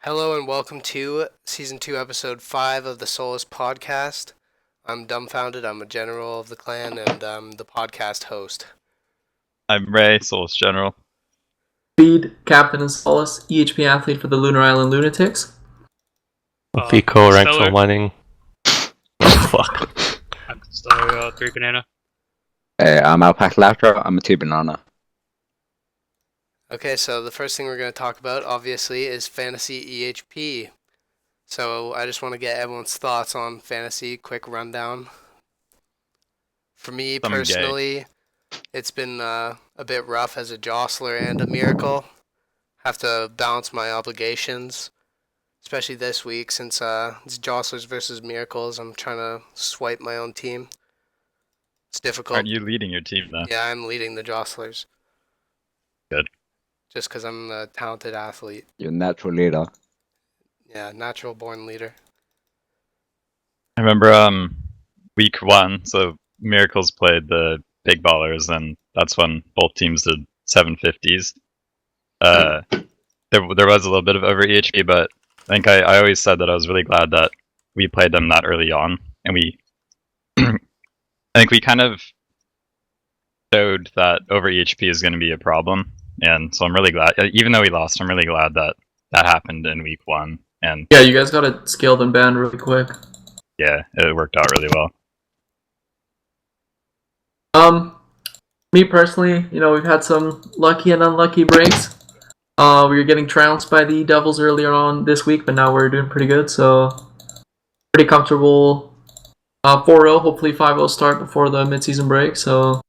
Hello and welcome to Season 2, Episode 5 of the Solace podcast. I'm Dumbfounded, I'm a general of the clan, and I'm the podcast host. I'm Ray, Solace General. Speed, Captain and Solace, EHP athlete for the Lunar Island Lunatics. Fico, rank Stellar. soul mining. Oh, fuck. I'm Stellar, 3 banana. Hey, I'm Alpaca Lactra, I'm a 2 banana. Okay, so the first thing we're going to talk about, obviously, is Fantasy EHP. So I just want to get everyone's thoughts on Fantasy, quick rundown. For me, personally, it's been a bit rough as a jostler and a miracle. Have to balance my obligations, especially this week since it's jostlers versus miracles. I'm trying to swipe my own team. It's difficult. Aren't you leading your team though? Yeah, I'm leading the jostlers. Good. Just because I'm a talented athlete. You're a natural leader. Yeah, natural born leader. I remember week 1, so Miracles played the Big Ballers, and that's when both teams did 750s. There was a little bit of over EHP, but I think I always said that I was really glad that we played them that early on, and we I think we kind of showed that over EHP is going to be a problem, and so I'm really glad, even though we lost, I'm really glad that happened in week 1. And yeah, you guys got it scaled and banned really quick. Yeah, it worked out really well. Me personally, we've had some lucky and unlucky breaks. We were getting trounced by the Devils earlier on this week, but now we're doing pretty good, so pretty comfortable. 4-0, hopefully 5-0 start before the mid-season break, so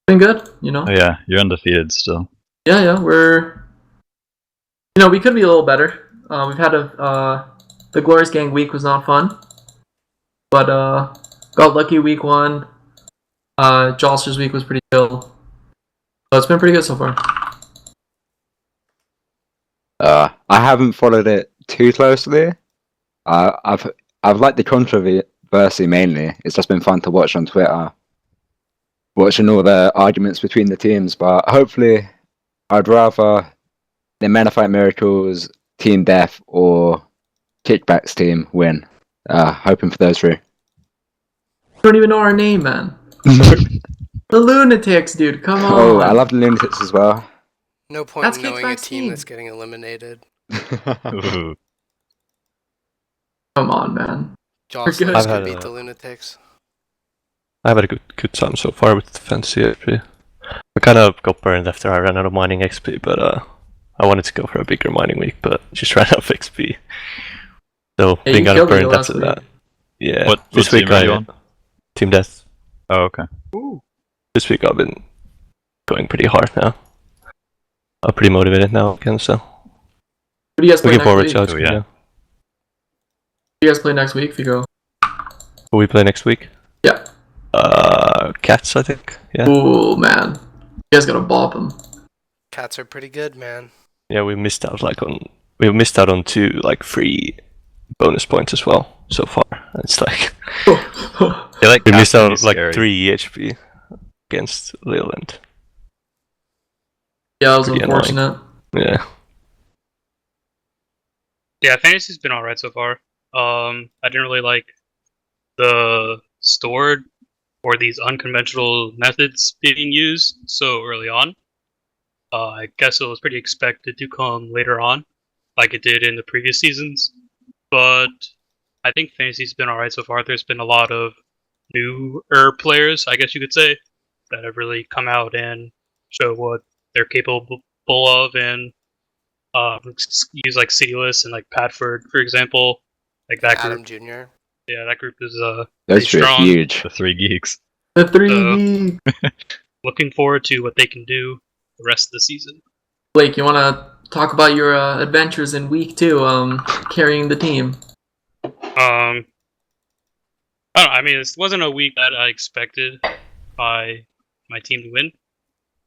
been good, Oh yeah, you're undefeated still. Yeah, we're... we could be a little better. We've had the Glorious Gang week was not fun, but got lucky week 1. Joster's week was pretty chill. So it's been pretty good so far. I haven't followed it too closely. I've liked the controversy mainly. It's just been fun to watch on Twitter, watching all the arguments between the teams. But hopefully, I'd rather the Men Fight Miracles, Team Death, or Kickbacks team win. Hoping for those 3. You don't even know our name, man. The Lunatics, dude, come on. Oh, I love the Lunatics as well. No point That's in knowing a Kickback's team team. that's getting eliminated. Ooh. Come on, man. Jostlers I've could had beat a- the Lunatics. I've had a good time so far with Fantasy XP. I kind of got burned after I ran out of mining XP, but I wanted to go for a bigger mining week, but just ran out of XP. So Hey, being you kind of killed me burned last after week. that. Yeah. What this team week are you on? Team Death. Oh, okay. This week I've been going pretty hard now. I'm pretty motivated now again, so Who do you guys play looking next forward week? to how it's Oh, going. yeah. Yeah. Who do you guys play next week, Figo? Will we play next week? Yeah. Cats, I think. Yeah. Ooh, man. You guys gotta bop them. Cats are pretty good, man. Yeah, we missed out on 2 free bonus points as well so far. It's like They like we missed Captain out is like scary. 3 HP against Leland. Yeah, it was Pretty unfortunate. Yeah. Yeah, Fantasy's been alright so far. I didn't really like the stored or these unconventional methods being used so early on. I guess it was pretty expected to come later on, like it did in the previous seasons. But I think Fantasy's been alright so far. There's been a lot of newer players, I guess you could say, that have really come out and show what they're capable of, and use like Solace and like Padford, for example. Like that Adam group, Jr. yeah, that group is Those pretty 3 are strong. huge. The 3 geeks. The 3 Looking forward to what they can do the rest of the season. Blake, you wanna talk about your adventures in week 2, carrying the team? I don't know, I mean, this wasn't a week that I expected my team to win,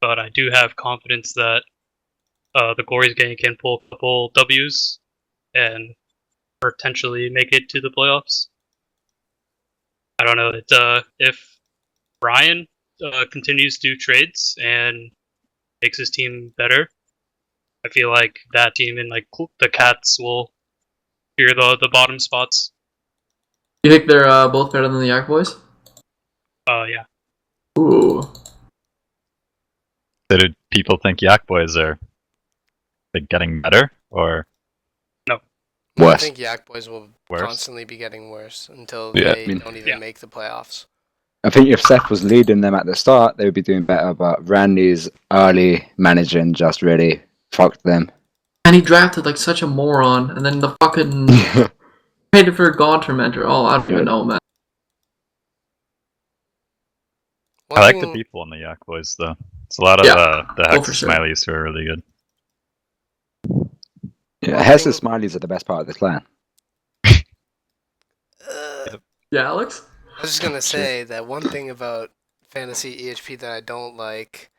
but I do have confidence that the Glorious Gang can pull a couple W's and potentially make it to the playoffs. I don't know if Ryan continues to do trades and makes his team better, I feel like that team and like the Cats will clear the bottom spots. You think they're both better than the Yak Boys? Yeah. Ooh. So do people think Yak Boys are like getting better or No. No, I Worse. think Yak Boys will worse? constantly be getting worse until Yeah, they I mean- don't even Yeah. make the playoffs. I think if Seth was leading them at the start, they would be doing better. But Randy's early managing just really fucked them. And he drafted like such a moron, and then the fucking traded for a God Tormentor. Oh, I don't even know, man. I like the people on the Yak Boys though. It's a lot of Yeah. the Oh, Hex for sure. Smileys who are really good. Yeah, One Hess thing- and Smileys are the best part of the clan. Yeah, Alex? I was just gonna say that one thing about fantasy EHP that I don't like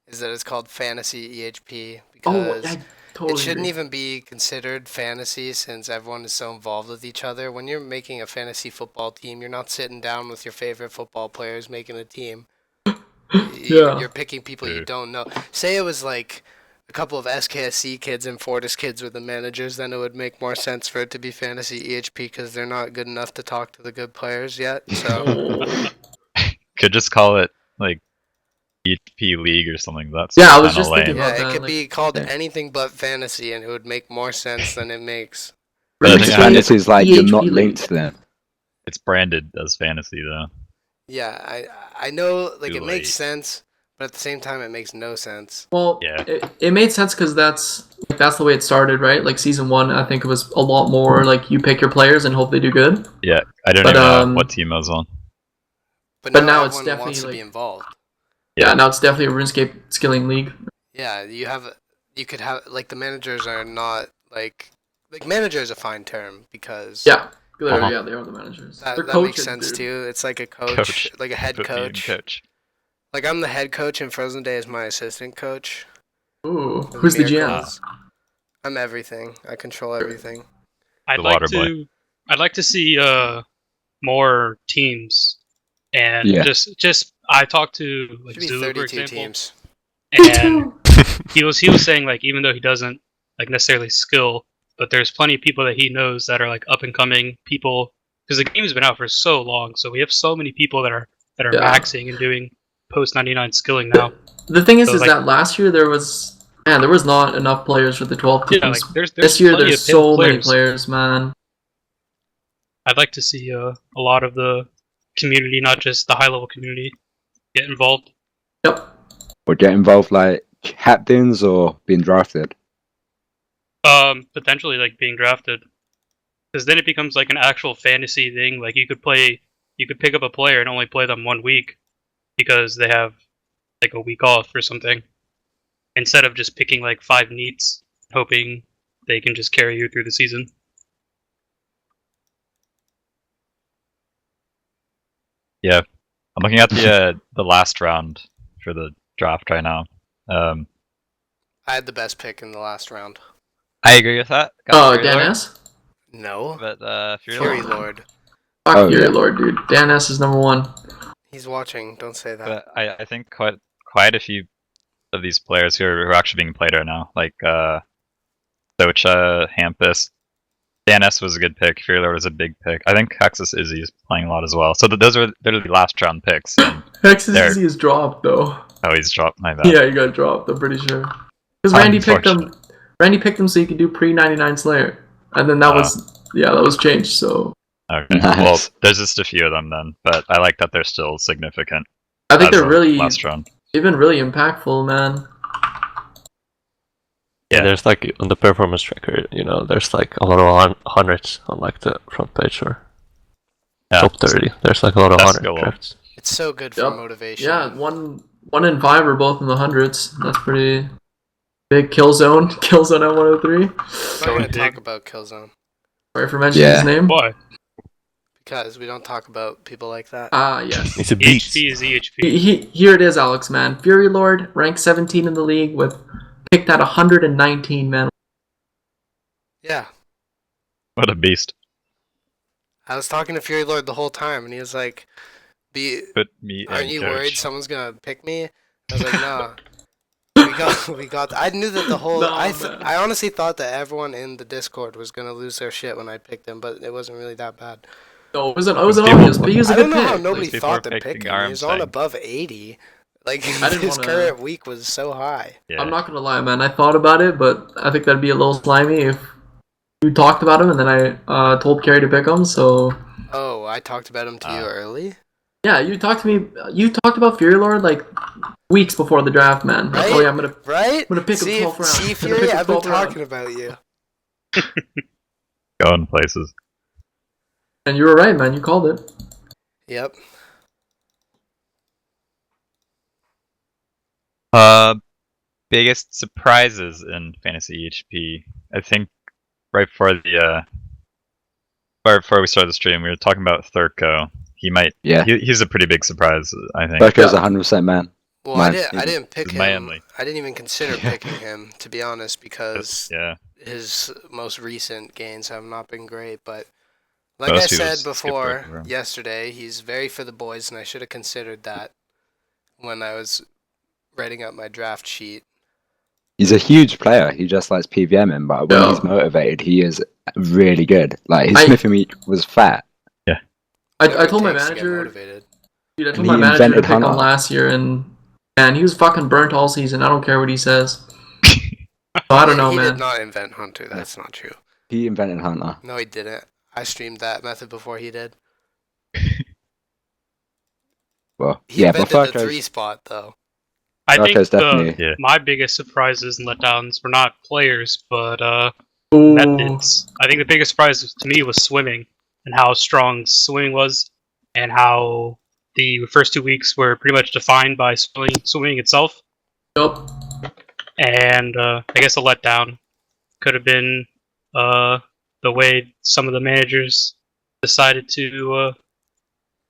is that it's called fantasy EHP Oh, because I totally it shouldn't agree. even be considered fantasy since everyone is so involved with each other. When you're making a fantasy football team, you're not sitting down with your favorite football players making a team. Yeah. You're picking people you True. don't know. Say it was like a couple of SKSC kids and Fortis kids were the managers, then it would make more sense for it to be fantasy EHP because they're not good enough to talk to the good players yet. So Oh. Could just call it like EHP League or something. That's Yeah, I was kinda just lame. thinking yeah, about it that, could like- be called Yeah. anything but fantasy, and it would make more sense than it makes. But I think RuneScape, Fantasy is like you're not EHP linked League. to them. It's branded as fantasy though. Yeah, I know, like Too it makes late. sense, but at the same time, it makes no sense. Well, Yeah. it made sense because that's the way it started, right? Like season 1, I think it was a lot more like you pick your players and hope they do good. Yeah, I don't But, even know um, what team I was on. But But now now it's everyone wants to definitely, be like- involved. Yeah, Yeah. now it's definitely a RuneScape skilling league. Yeah, you could have like the managers are not like manager is a fine term because Yeah, Uh-huh. yeah, they are the managers. that, They're that coaches, makes sense dude. too. It's like a coach, Coach. like a head Put me in coach. coach. Like I'm the head coach and Frozen Day is my assistant coach. Ooh, for who's the GM? Miracles. I'm everything. I control everything. I'd The like water boy. to. I'd like to see more teams, and Yeah. just I talked to like Should be Zulu, for 32 example, teams. and he was saying like even though he doesn't like necessarily skill, but there's plenty of people that he knows that are like up and coming people because the game's been out for so long, so we have so many people that are Yeah. maxing and doing post 99 skilling now. The thing is, So, like- that last year there was not enough players for the 12 teams. Yeah, like there's this year plenty there's of so players. many players, man. I'd like to see a lot of the community, not just the high level community, get involved. Yep. Or get involved like captains or being drafted. Potentially like being drafted, because then it becomes like an actual fantasy thing. Like you could pick up a player and only play them 1 week because they have like a week off or something, instead of just picking like 5 neats, hoping they can just carry you through the season. I'm looking at the last round for the draft right now. I had the best pick in the last round. I agree with that. Oh, Fury Dan Lord, S? No, But Fury Lord. Fuck Oh, Fury yeah. Lord, dude. Dan S is number 1. He's watching. Don't say that. But I think quite a few of these players who are actually being played right now, like Socha, Hampus, DNS was a good pick. Fury Lord was a big pick. I think Hexus Izzy is playing a lot as well. So those are literally last round picks. And Hex's There. Easy is dropped though. oh, he's dropped my bad. Yeah, he got dropped. I'm pretty sure. Because Randy picked him. Unfortunate. Randy picked him so he could do pre-99 Slayer, and then that was changed. So Okay. Nice. Well, there's just a few of them then, but I like that they're still significant. I think as they're of really last round. they've been really impactful, man. Yeah. There's like on the performance tracker, there's like a lot of hundreds on like the front page or Yeah. top 30. There's like a lot of That's 100 cool. drafts. It's so good for Yep. motivation. Yeah, 1 and 5 are both in the hundreds. That's pretty big. Killzone at 103. I'm not gonna big. talk about Killzone Sorry for mentioning Yeah. his name. Why? because we don't talk about people like that. Ah, yes. It's a beat. EHP is EHP. Here it is, Alex, man. Fury Lord, ranked 17 in the league with picked at 119, man. Yeah, What a beast. I was talking to Fury Lord the whole time, and he was like, Put me aren't in you coach. worried someone's gonna pick me? I was like, nah. we got. I knew that the whole. No, I honestly thought that everyone in the Discord was gonna lose their shit when I picked him, but it wasn't really that bad. No, it wasn't obvious, but he was a I good don't know how pick. nobody people thought are to picking pick him. He was on Armstein. above 80. Like I didn't his wanna- current week was so high. Yeah. I'm not gonna lie, man. I thought about it, but I think that'd be a little slimy if you talked about him and then I told Carrie to pick him. So Oh, I talked about him to you early. yeah, you talked to me. You talked about Fury Lord like weeks before the draft, man. Like, Right? oh yeah, I'm gonna pick him see, 12th round. See, I'm gonna Fury, pick him I've been 12th round. talking about you. Going places. And you were right, man. You called it. Yep. Biggest surprises in fantasy EHP. I think right before we started the stream, we were talking about Thurko. He might. Yeah. He's a pretty big surprise, I think. Burko's 100% man. Well, Man, I didn't pick him. Manly. I didn't even consider Yeah. picking him, to be honest, because Yeah. his most recent gains have not been great. But like Most I people said skip before over him. yesterday, he's very for the boys, and I should have considered that when I was writing up my draft sheet. He's a huge player. He just likes PVMing, but when Yeah. he's motivated, he is really good. Like, his I- smithing week was fat. I Whatever told it my takes to get manager. motivated. Dude, I And told he my manager to invented pick him Hunter. last year, and man, he was fucking burnt all season. I don't care what he says. So, I don't know, he man. did not invent Hunter. That's not true. He invented Hunter. No, he didn't. I streamed that method before he did. Well, He yeah, but invented the Burko's 3 spot though. I think Burko's definitely. Yeah. my biggest surprises and letdowns were not players, but Ooh. methods. I think the biggest surprise to me was swimming and how strong swimming was, and how the first 2 weeks were pretty much defined by swimming itself. Yup. And I guess a letdown could have been the way some of the managers decided to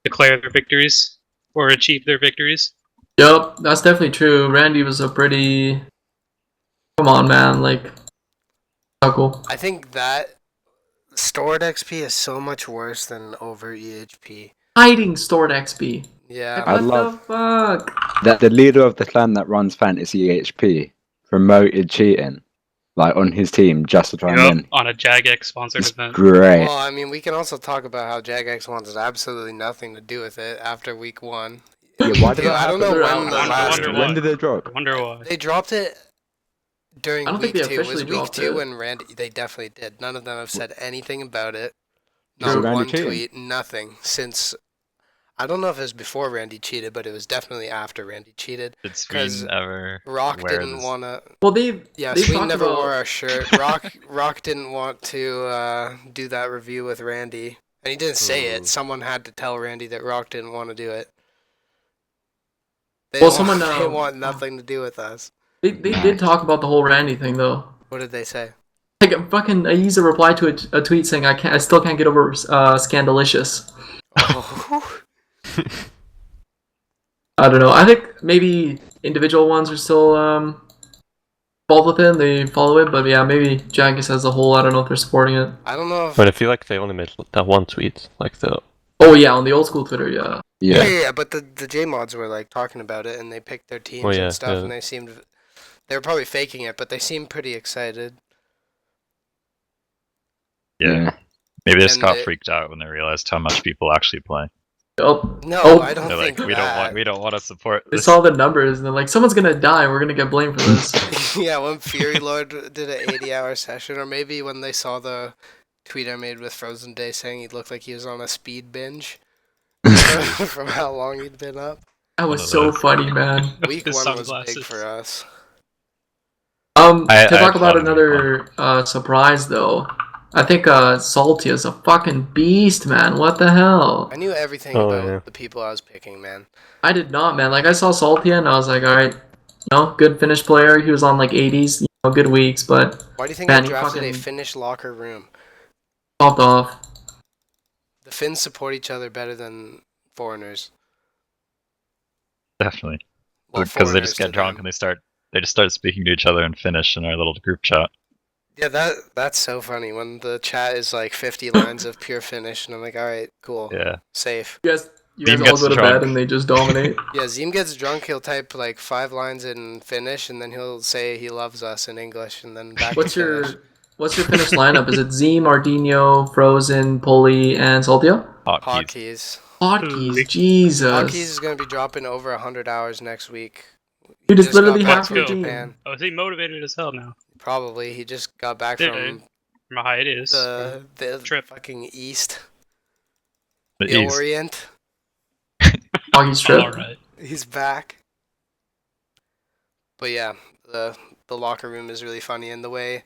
declare their victories or achieve their victories. Yup. That's definitely true. Randy was a pretty. Come on, man. Like, cool. I think that stored XP is so much worse than over EHP. Hiding stored XP. Yeah. I What love- the fuck? That the leader of the clan that runs Fantasy HP promoted cheating, like on his team, just to try and Yup, win. on a Jagex sponsored It's event. great. Well, I mean, we can also talk about how Jagex wants absolutely nothing to do with it after week 1. Yeah, why did Dude, that I don't know happen? when the I last wonder one. When did they drop? I wonder why. They dropped it during I don't week think they 2. It was officially week dropped 2 it. when Randy. They definitely did. None of them have said anything about it. So Not Randy one cheated? tweet. Nothing since. I don't know if it was before Randy cheated, but it was definitely after Randy cheated. Did 'Cause Sweden ever Rock wear didn't this? want to. Well, they. Yeah, They Sweden talked never about- wore our shirt. Rock didn't want to do that review with Randy, and he didn't say Ooh. it. Someone had to tell Randy that Rock didn't want to do it. They Well, want, someone, they want nothing to do with us. They did talk about the whole Randy thing though. What did they say? Like I used a reply to a tweet saying I still can't get over Scandalicious. Oh. I don't know. I think maybe individual ones are still involved with it. They follow it, but yeah, maybe Jagex as a whole. I don't know if they're supporting it. I don't know if. But I feel like they only made that one tweet, like the. Oh yeah, on the old school Twitter, yeah. Yeah. But the J mods were like talking about it, and they picked their teams Oh, yeah, and stuff, yeah. and they seemed. They were probably faking it, but they seemed pretty excited. Yeah. Maybe they just And got it- freaked out when they realized how much people actually play. Yup. No, Oh. I don't They're think like, we that. don't want to support They this. saw the numbers and they're like, someone's gonna die. We're gonna get blamed for this. Yeah, when Fury Lord did an 80-hour session, or maybe when they saw the tweet I made with Frozen Day saying he looked like he was on a speed binge from how long he'd been up. That One was of so those. funny, man. Week His 1 was sunglasses. big for us. To I talk about applaud him. another surprise though, I think Salty is a fucking beast, man. What the hell? I knew everything Oh, about yeah. the people I was picking, man. I did not, man. Like I saw Salty and I was like, all right, good Finnish player. He was on like 80s, good weeks, but Why do you think Man, I he drafted a fucking- Finnish locker room? popped off. The Finns support each other better than foreigners. Definitely. Well, Because they just foreigners get to drunk them. and they just start speaking to each other in Finnish in our little group chat. Yeah, that's so funny when the chat is like 50 lines of pure Finnish, and I'm like, all right, cool, Yeah. safe. You You guys Zim all gets go to drunk. bed and they just dominate. Yeah, Zim gets drunk. He'll type like 5 lines in Finnish, and then he'll say he loves us in English, and then back What's to Finnish. your Finnish lineup? Is it Zim, Ardino, Frozen, Poli, and Saltio? Hotkeys. Hotkeys, Jesus. Hotkeys is gonna be dropping over 100 hours next week. Dude, He it's just got literally back half from your Japan. team. Oh, is he motivated as hell now? Probably. He just got back Yeah, from from a hiatus. the Trip. fucking east. The The East. Orient. Hotkeys trip. Alright. He's back. But yeah, the locker room is really funny, and the way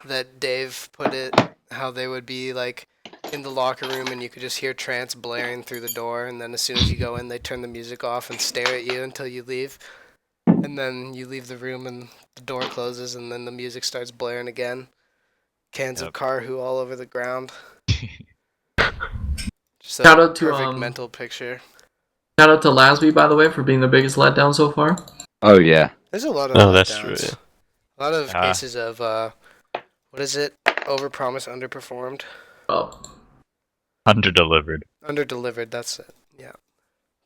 that Dave put it, how they would be like in the locker room and you could just hear trance blaring through the door, and then as soon as you go in they turn the music off and stare at you until you leave, and then you leave the room and the door closes and then the music starts blaring again. Cans of Carhu all over the ground. Just a Shout out to, perfect mental picture. Shout out to Lasby, by the way, for being the biggest letdown so far. Oh yeah. There's a lot of Oh, that's letdowns. true. Yeah. A lot of cases of what is it? Overpromised, underperformed. Oh. Under-delivered. Underdelivered, that's it. Yeah.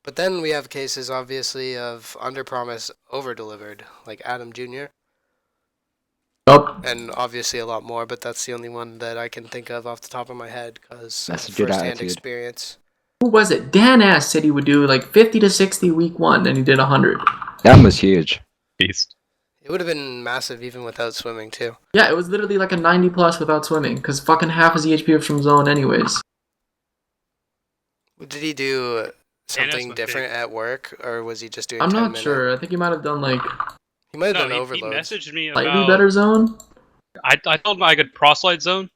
But then we have cases, obviously, of underpromised, overdelivered, like Adam Jr. Oh. And obviously a lot more, but that's the only one that I can think of off the top of my head because That's a good first-hand attitude. experience. Who was it? Dan Ass said he would do like 50 to 60 week 1, and he did 100. That was huge. Beast. It would have been massive even without swimming, too. Yeah, it was literally like a 90 plus without swimming, because fucking half his EHP was from zone anyways. Did he do something went different at work, or was he just doing I'm 10 not minute? sure. I think he might have done like He might have No, done he overloads. messaged me slightly about. better zone. I told him I could proselyte zone,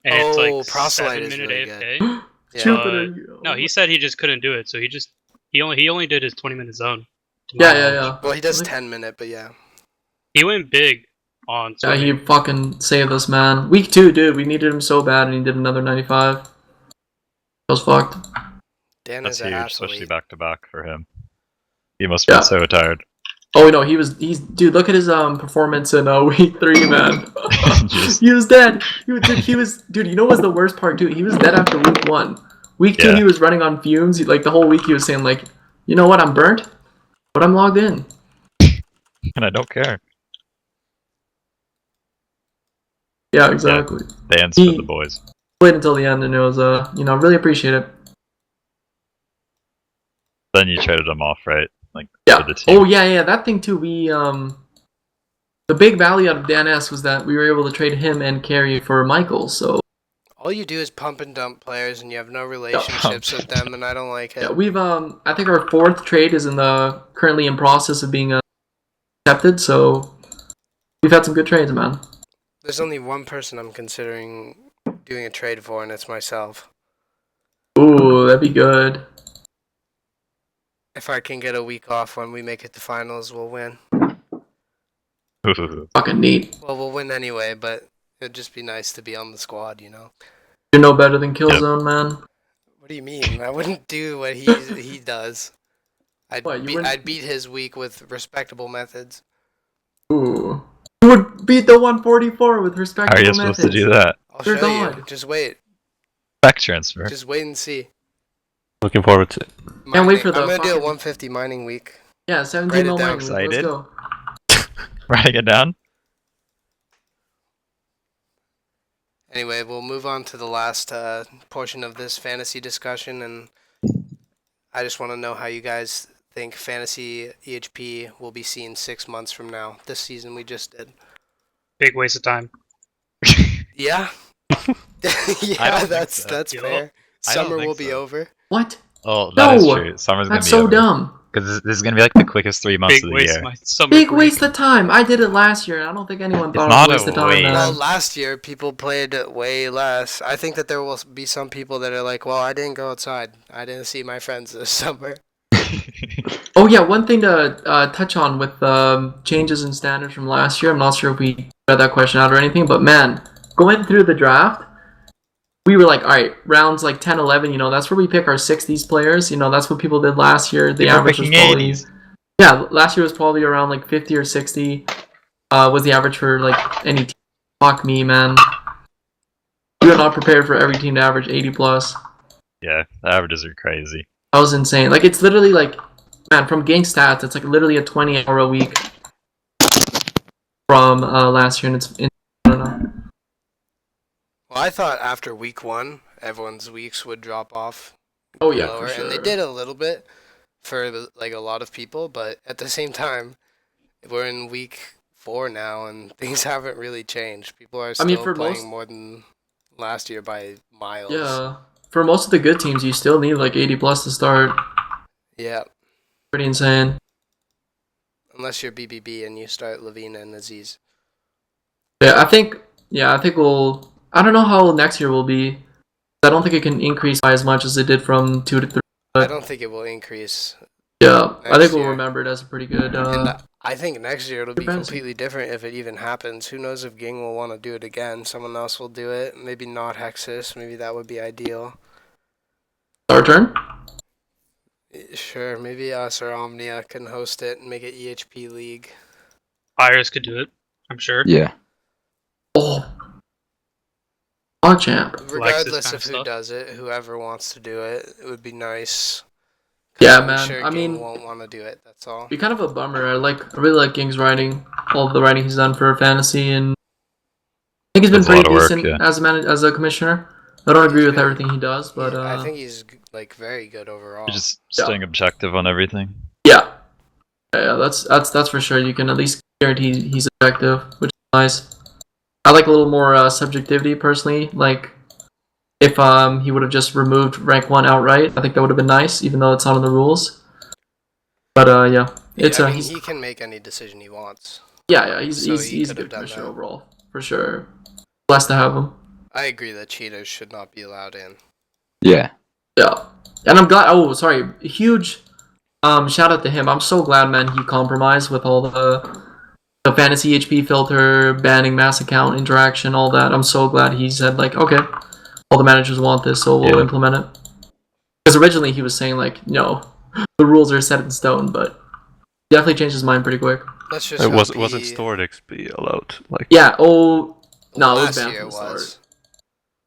and it's Oh, like proselyte 7 is minute really AFK. Yeah. Jupiter. No, he said he just couldn't do it, so he only did his 20-minute zone. to Yeah, my yeah, knowledge. yeah. Well, he does Like- 10 minute, but yeah. He went big on Yeah, swimming. he fucking saved us, man. Week 2, dude, we needed him so bad, and he did another 95. That was fucked. Dan That's is an huge, especially athlete. back-to-back for him. He must be Yeah. so tired. Oh no, dude. Look at his performance in week 3, man. Just- He was dead. Dude. You know what's the worst part, dude? He was dead after week 1. Week 2, Yeah. he was running on fumes. Like the whole week, he was saying like, you know what? I'm burnt, but I'm logged in. And I don't care. Yeah, exactly. Dance He- for the boys. Played until the end, and it was really appreciate it. Then you traded him off, right? Like Yeah. for the team. Oh yeah. That thing too. We the big value out of Dan S was that we were able to trade him and Carey for Michael. So All you do is pump and dump players, and you have no relationships with them, and I don't like it. yeah, we've I think our 4th trade is currently in process of being accepted. So we've had some good trades, man. There's only one person I'm considering doing a trade for, and it's myself. Ooh, that'd be good. If I can get a week off when we make it to finals, we'll win. Fucking neat. Well, we'll win anyway, but it'd just be nice to be on the squad, you know? You're no better than Killzone, man. What do you mean? I wouldn't do what he does. What, you wouldn't- I'd beat his week with respectable methods. Ooh. You would beat the 144 with How respectable are you methods. supposed to do that? I'll Dear show you. God. Just wait. Back transfer. Just wait and see. Looking forward to it. Can't wait for the I'm gonna do a fucking- 150 mining week. Yeah, Write 17 it mil down. mining. Let's Excited? go. Writing it down? Anyway, we'll move on to the last portion of this fantasy discussion, and I just want to know how you guys think fantasy EHP will be seen 6 months from now. This season we just did. Big waste of time. Yeah. I Yeah, don't think that's so. that's Yup. fair. I don't Summer think will be so. over. What? Oh, that is No! true. Summer's gonna That's be so over. dumb. Because this is gonna be like the quickest 3 months Big of the waste year. of my summer Big break. waste of time. I did it last year. I don't think anyone thought not it was a a waste of time, waste. man. Well, last year people played way less. I think that there will be some people that are like, "Well, I didn't go outside. I didn't see my friends this summer." Oh yeah, one thing to touch on with changes in standards from last year. I'm not sure if we read that question out or anything, but man, going through the draft, we were like, all right, rounds like 10, 11, you know, that's where we pick our 60s players. You know, that's what people did last year. The People average was picking probably 80s. yeah, last year was probably around like 50 or 60. Was the average for like any team. Fuck me, man. We are not prepared for every team to average 80 plus. Yeah, the averages are crazy. That was insane. Like, it's literally like, man, from gang stats, it's like literally a 20-hour a week from last year, and I don't know. Well, I thought after week 1, everyone's weeks would drop off. Oh yeah, lower, for sure. and they did a little bit for like a lot of people, but at the same time, we're in week 4 now, and things haven't really changed. People are still playing more than last year by miles. Yeah, for most of the good teams, you still need like 80 plus to start. Yeah. Pretty insane. Unless you're BBB and you start Levine and Aziz. Yeah, I think we'll. I don't know how next year will be. I don't think it can increase by as much as it did from 2 to 3. I don't think it will increase. Yeah, I think we'll remember it as a pretty good. And I think next year it'll be completely different if it even happens. Who knows if Ging will want to do it again? Someone else will do it. Maybe not Hexus. Maybe that would be ideal. Our turn? Sure, maybe us or Omnia can host it and make it EHP League. Iris could do it, I'm sure. Yeah. Oh, champ. Regardless of who does it, whoever wants to do it, it would be nice. Yeah, I'm man. sure I Ging mean, won't want to do it. That's all. Be kind of a bummer. I really like Ging's writing. All the writing he's done for fantasy, and I think he's been pretty decent as a commissioner. I don't agree with everything he does, but I think he's like very good overall. Just staying objective on everything. Yeah, that's for sure. You can at least guarantee he's objective, which is nice. I like a little more subjectivity personally. Like if he would have just removed rank 1 outright, I think that would have been nice, even though it's not in the rules. But yeah, it's I mean, he can make any decision he wants. Yeah, he's a good commissioner overall for sure. Blessed to have him. I agree that cheaters should not be allowed in. Yeah. Yeah, and I'm glad. Oh, sorry, huge shout out to him. I'm so glad, man. He compromised with all the fantasy HP filter, banning mass account interaction, all that. I'm so glad he said like, okay, all the managers want this, so we'll implement it. Because originally he was saying like, no, the rules are set in stone, but he definitely changed his mind pretty quick. Let's just wasn't stored XP allowed? Like yeah. Oh no, last it was banned year from the start.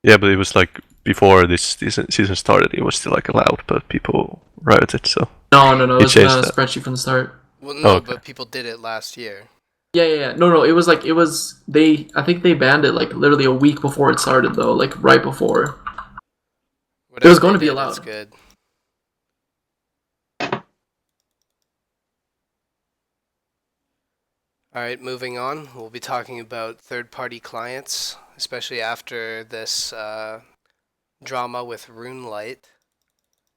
Yeah, but it was like before this season started. It was still like allowed, but people rioted. So no, it was not a spreadsheet from the start. Well, no, but people did it last year. Yeah. No, it was they. I think they banned it like literally a week before it started, though, like right before. Whatever it was going to be allowed. That's good. Alright, moving on. We'll be talking about third-party clients, especially after this drama with RuneLite.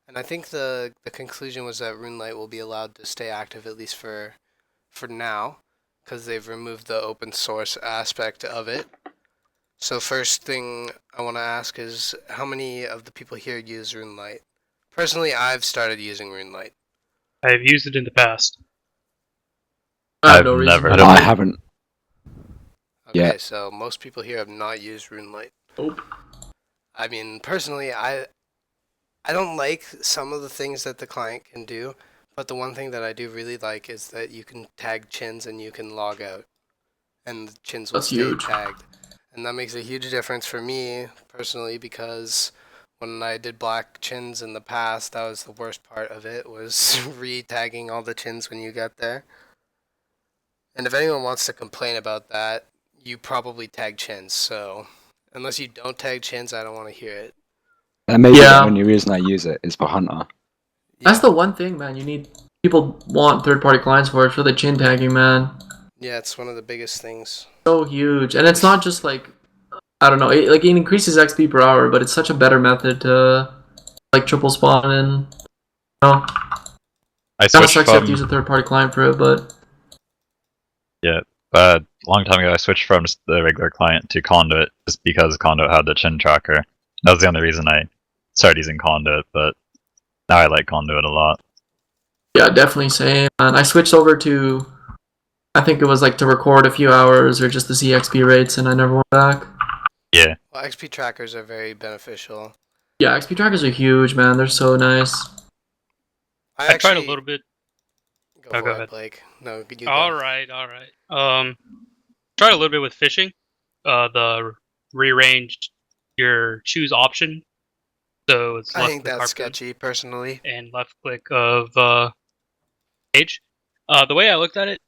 And I think the conclusion was that RuneLite will be allowed to stay active, at least for now, because they've removed the open source aspect of it. So first thing I want to ask is, how many of the people here use RuneLite? Personally, I've started using RuneLite. I've used it in the past. I have no reason. I haven't. Okay, so most people here have not used RuneLite. Oh. I mean, personally, I don't like some of the things that the client can do, but the one thing that I do really like is that you can tag chins and you can log out, and the chins will stay tagged. And that makes a huge difference for me, personally, because when I did black chins in the past, that was the worst part of it, was re-tagging all the chins when you get there. And if anyone wants to complain about that, you probably tag chins, so unless you don't tag chins, I don't want to hear it. And maybe the only reason I use it is for Hunter. That's the one thing, man. People want third-party clients for it, for the chin tagging, man. Yeah, it's one of the biggest things. So huge. And it's not just like, I don't know, it increases XP per hour, but it's such a better method to like triple spawn and, you know. I switched from... have to use a third-party client for it, but... Yeah, but a long time ago I switched from just the regular client to Conduit just because Conduit had the chin tracker. That was the only reason I started using Conduit, but now I like Conduit a lot. Yeah, definitely same. And I switched over to, I think it was like to record a few hours or just to see XP rates, and I never went back. Yeah. Well, XP trackers are very beneficial. Yeah, XP trackers are huge, man. They're so nice. I tried a little bit. Go ahead, Blake. No, you go. All right. Tried a little bit with fishing. The rearrange your choose option So it's I left think click that's Harpoon sketchy, personally. and left click of Page. The way I looked at it,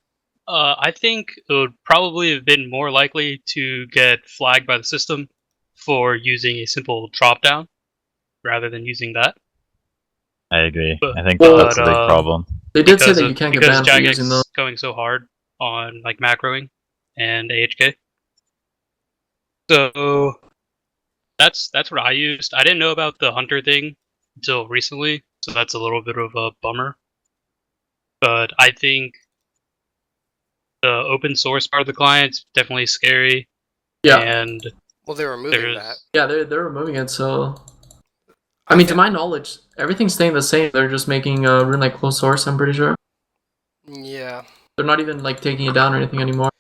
I think it would probably have been more likely to get flagged by the system for using a simple drop down rather than using that. I agree. But- I think Well, that's a big problem. They did say Because that of- you can't get because banned for Jagex using those. going so hard on like macroing and AHK. So that's what I used. I didn't know about the hunter thing until recently, so that's a little bit of a bummer. But I think the open source part of the client's definitely scary. Yeah, And Well, they're removing there's that. yeah, they're removing it. So, I mean, to my knowledge, everything's staying the same. They're just making Rune like closed source. I'm pretty sure Yeah. they're not even like taking it down or anything anymore.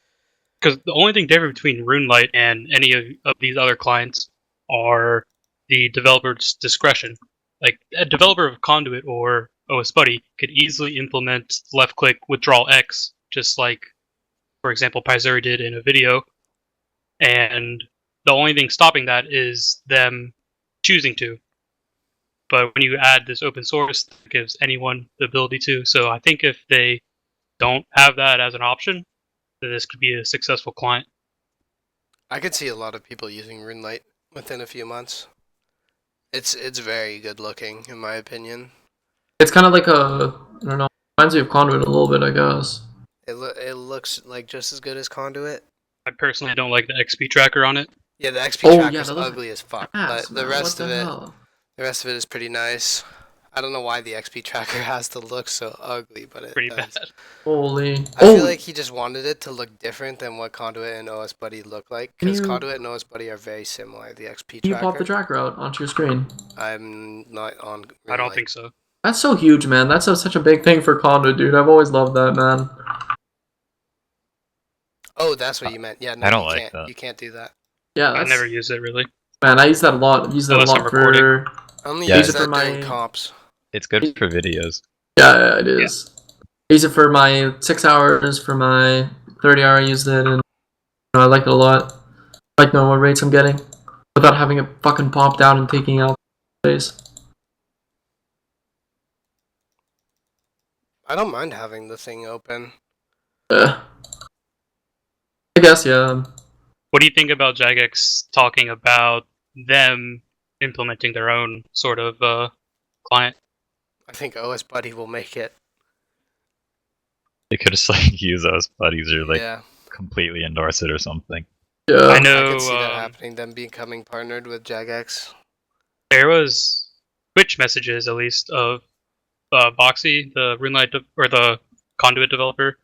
because the only thing different between RuneLite and any of these other clients are the developer's discretion. Like a developer of Conduit or OS Buddy could easily implement left click withdrawal X, just like, for example, Pizuri did in a video. And the only thing stopping that is them choosing to. But when you add this open source, it gives anyone the ability to. So I think if they don't have that as an option, then this could be a successful client. I could see a lot of people using RuneLite within a few months. It's very good looking, in my opinion. It's kind of like I don't know, reminds me of Conduit a little bit, I guess. It looks like just as good as Conduit. I personally don't like the XP tracker on it. Yeah, the XP Oh, yeah, tracker's that looks ugly as fuck, Ass, but the man, rest what of the it, hell? the rest of it is pretty nice. I don't know why the XP tracker has to look so ugly, but it Pretty does. bad. Holy! I feel like he just wanted it to look different than what Conduit and OS Buddy look like, because Can you- Conduit and OS Buddy are very similar. The XP Can you pop the tracker. tracker out onto your screen? I'm not on. I don't RuneLite. think so. That's so huge, man. That's such a big thing for Conduit, dude. I've always loved that, man. Oh, that's what you meant. Yeah, no, I don't you like can't. that. You can't do that. Yeah, I that's, never use it really. man. I use that a lot. I've used that Unless a I'm lot for. I only Yeah, use use it that for during my- comps. It's good for videos. Yeah, it is. I use it for my 6 hours. For my 30-hour, I used it, and I like it a lot. I like knowing what rates I'm getting without having it fucking popped out and taking out space. I don't mind having the thing open. I guess, yeah. What do you think about Jagex talking about them implementing their own sort of client? I think OS Buddy will make it. They could just like use those buddies or like yeah, completely endorse it or something. Yeah. I I know could see that happening. Them becoming partnered with Jagex. there was Twitch messages, at least, of Boxy, the RuneLite or the Conduit developer,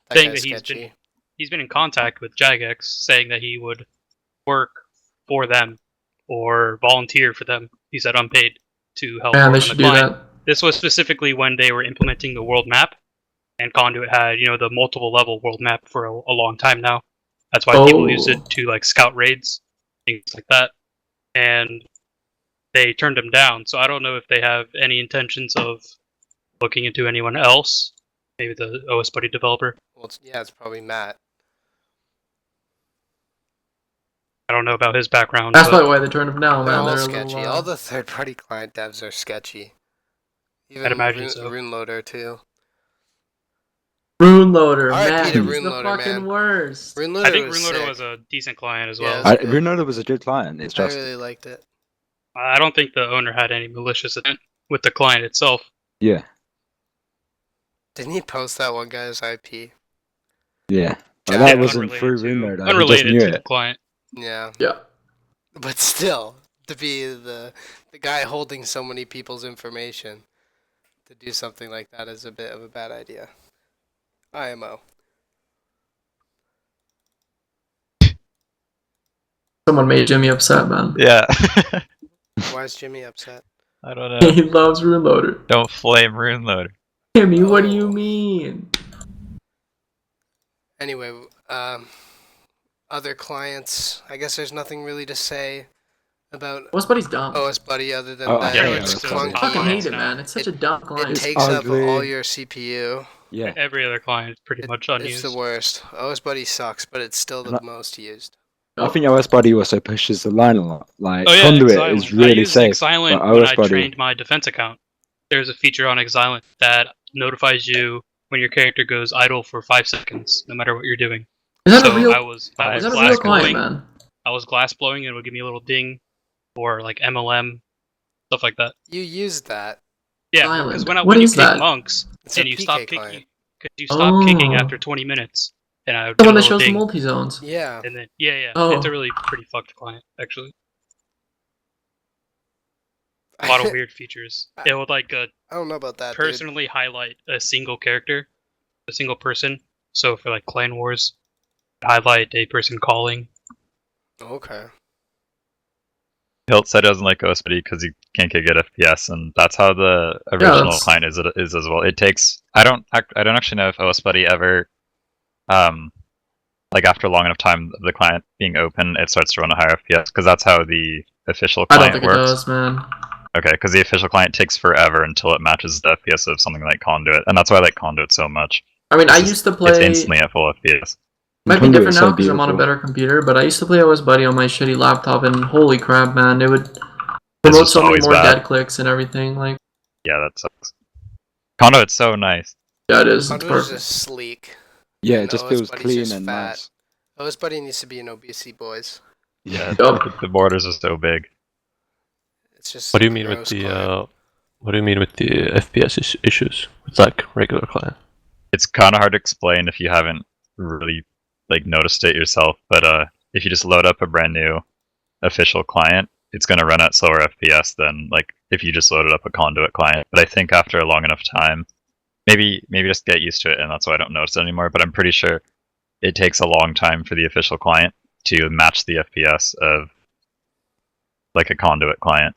That saying guy's that sketchy. he's been in contact with Jagex, saying that he would work for them or volunteer for them. He said unpaid to help Man, work they on should the do client. that. This was specifically when they were implementing the world map, and Conduit had, the multiple level world map for a long time now. That's why people use it to like scout raids, things like that. And they turned him down. So I don't know if they have any intentions of looking into anyone else. Maybe the OS Buddy developer. Well, it's probably Matt. I don't know about his background. That's but probably why they turned him down, They're man. all They're a sketchy. little, All the third-party client devs are sketchy. Even I'd imagine so. RuneLoader too. Rune Loader, R.I.P. man. to He's Rune the Loader, fucking man. worst. RuneLoader I think was RuneLoader sick. was a decent client as Yeah, well. it was good. RuneLoader was a good client. It's I just really liked it. I don't think the owner had any malicious intent with the client itself. yeah, Didn't he post that one guy's IP? yeah. But Yeah, that Yeah, wasn't unrelated through to- RuneLoader. He just Unrelated knew to the it. client. Yeah, Yeah. but still, to be the guy holding so many people's information, to do something like that is a bit of a bad idea. IMO. Someone made Jimmy upset, man. Yeah. Why is Jimmy upset? I don't know. He loves Rune Loader. Don't flame Rune Loader. Jimmy, what do you Oh. mean? Anyway, other clients. I guess there's nothing really to say about What's Buddy's dumb? OS Buddy other than Oh, I that hate it's OS I Buddy. clunky. fucking hate It's it, not. man. It's such a dumb It client. takes up ugly. all your CPU. Yeah. Every other client is pretty much It's unused. the worst. OS Buddy sucks, but it's still the Not- most used. I think OS Buddy also pushes the line a lot. Like Oh yeah, Conduit Exilent. is really I used safe, Exilent but when OS I Buddy. trained my defense account. There's a feature on Exilent that notifies you when your character goes idle for 5 seconds, no matter what you're doing. Is that So a real? I was Is that a glass real client, blowing. man? I was glass blowing, and it would give me a little ding, or like MLM, stuff like that. You used that. Yeah, Island. because What when you is kick that? monks It's and a you PK stop client. kicking, because you stop kicking Oh. after 20 minutes, and I would The get a one that little shows the ding, multi-zones. Yeah. and then yeah, Oh. it's a really pretty fucked client actually. A lot of weird features. It would like I don't know about that, dude. personally highlight a single character, a single person. So for like clan wars, highlight a person calling. Okay. Hilt said he doesn't like OS Buddy because he can't get good FPS, and that's how the original that's- client is as well. It takes I don't actually know if OS Buddy ever like after a long enough time of the client being open, it starts to run a higher FPS because that's how the official I client don't think works. it does, man. Okay, because the official client takes forever until it matches the FPS of something like Conduit, and that's why I like Conduit so much. I mean, I It's used to It's play. instantly at full FPS. Might be Conduit different is so now because I'm on a beautiful. better computer, but I used to play OS Buddy on my shitty laptop, and holy crap, man, it would It's promote just so many always more bad. dead clicks and everything. Like, Yeah, that sucks. Conduit's so nice. yeah, it is. It's Conduit is perfect. just sleek. Yeah, And it just OS feels Buddy's clean just and fat. nice. OS Buddy needs to be an obesity, boys. Yeah, Yup. the borders are so big. It's just. What do you mean with gross the client. what do you mean with the FPS issues with like regular client? It's kind of hard to explain if you haven't really like noticed it yourself. But if you just load up a brand new official client, it's going to run at slower FPS than like if you just loaded up a Conduit client. But I think after a long enough time, maybe just get used to it, and that's why I don't notice it anymore. But I'm pretty sure it takes a long time for the official client to match the FPS of like a Conduit client.